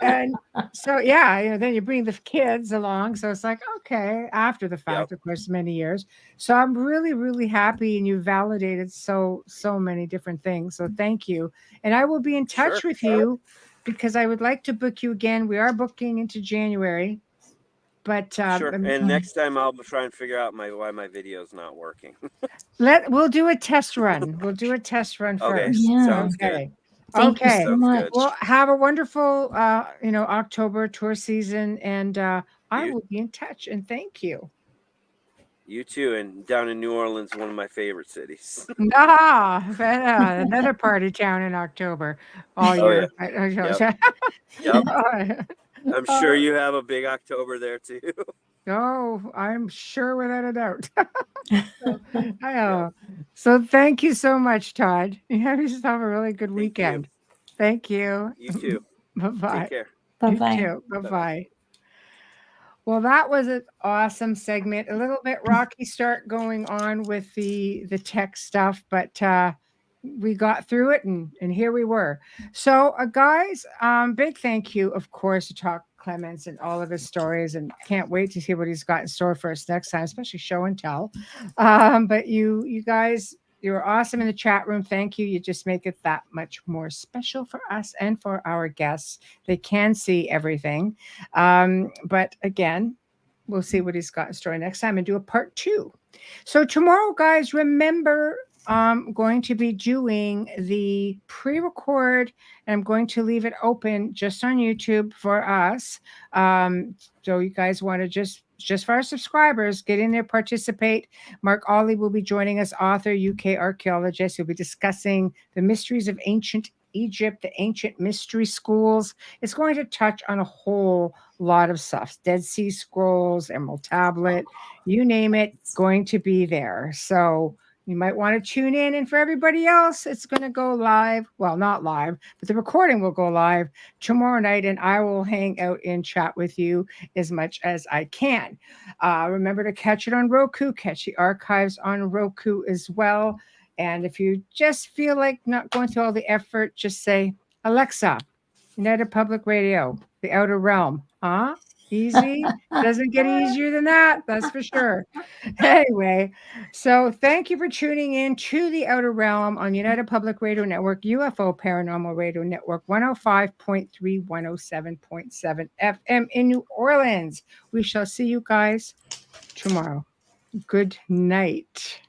And so, yeah, then you bring the kids along. So it's like, okay, after the fact, of course, many years. So I'm really, really happy, and you validated so many different things. So thank you. And I will be in touch with you because I would like to book you again. We are booking into January. But Sure. And next time I'll try and figure out why my video is not working. we'll do a test run. We'll do a test run Okay. first. Yeah. Sounds good. Okay. Thank you Okay. so Sounds much. good. Well, have a wonderful, October tour season, and I You- will be in touch. And thank you. You too. And down in New Orleans, one of my favorite cities. Another party town in October all Oh, year. yeah. Yep. I'm sure you have a big October there too. Oh, I'm sure without a doubt. Yeah. So thank you so much, Todd. You have yourself a really good Thank weekend. you. Thank you. You too. Bye-bye. Take care. You Bye-bye. too. Bye-bye. Bye-bye. Well, that was an awesome segment. A little bit rocky start going on with the tech stuff, but we got through it, and here we were. So, guys, big thank you, of course, to Todd Clements and all of his stories, and can't wait to see what he's got in store for us next time, especially show and tell. But you guys. You're awesome in the chat room. Thank you. You just make it that much more special for us and for our guests. They can see everything. But again, we'll see what he's got in store next time and do a part 2. So tomorrow, guys, remember, I'm going to be doing the pre-record, and I'm going to leave it open just on YouTube for us. So you guys want to just for our subscribers, get in there, participate. Mark Ollie will be joining us, author, UK archaeologist. He'll be discussing the mysteries of ancient Egypt, the ancient mystery schools. It's going to touch on a whole lot of stuff. Dead Sea Scrolls, Emerald Tablet, you name it, going to be there. So you might want to tune in. And for everybody else, it's going to go live. Well, not live, but the recording will go live tomorrow night, and I will hang out and chat with you as much as I can. Remember to catch it on Roku, catch the archives on Roku as well. And if you just feel like not going through all the effort, just say, Alexa, United Public Radio, The Outer Realm. Huh? Easy. Doesn't get easier than that. That's for sure. Anyway, so thank you for tuning in to The Outer Realm on United Public Radio Network, UFO Paranormal Radio Network, 105.3, 107.7 FM in New Orleans. We shall see you guys tomorrow. Good night.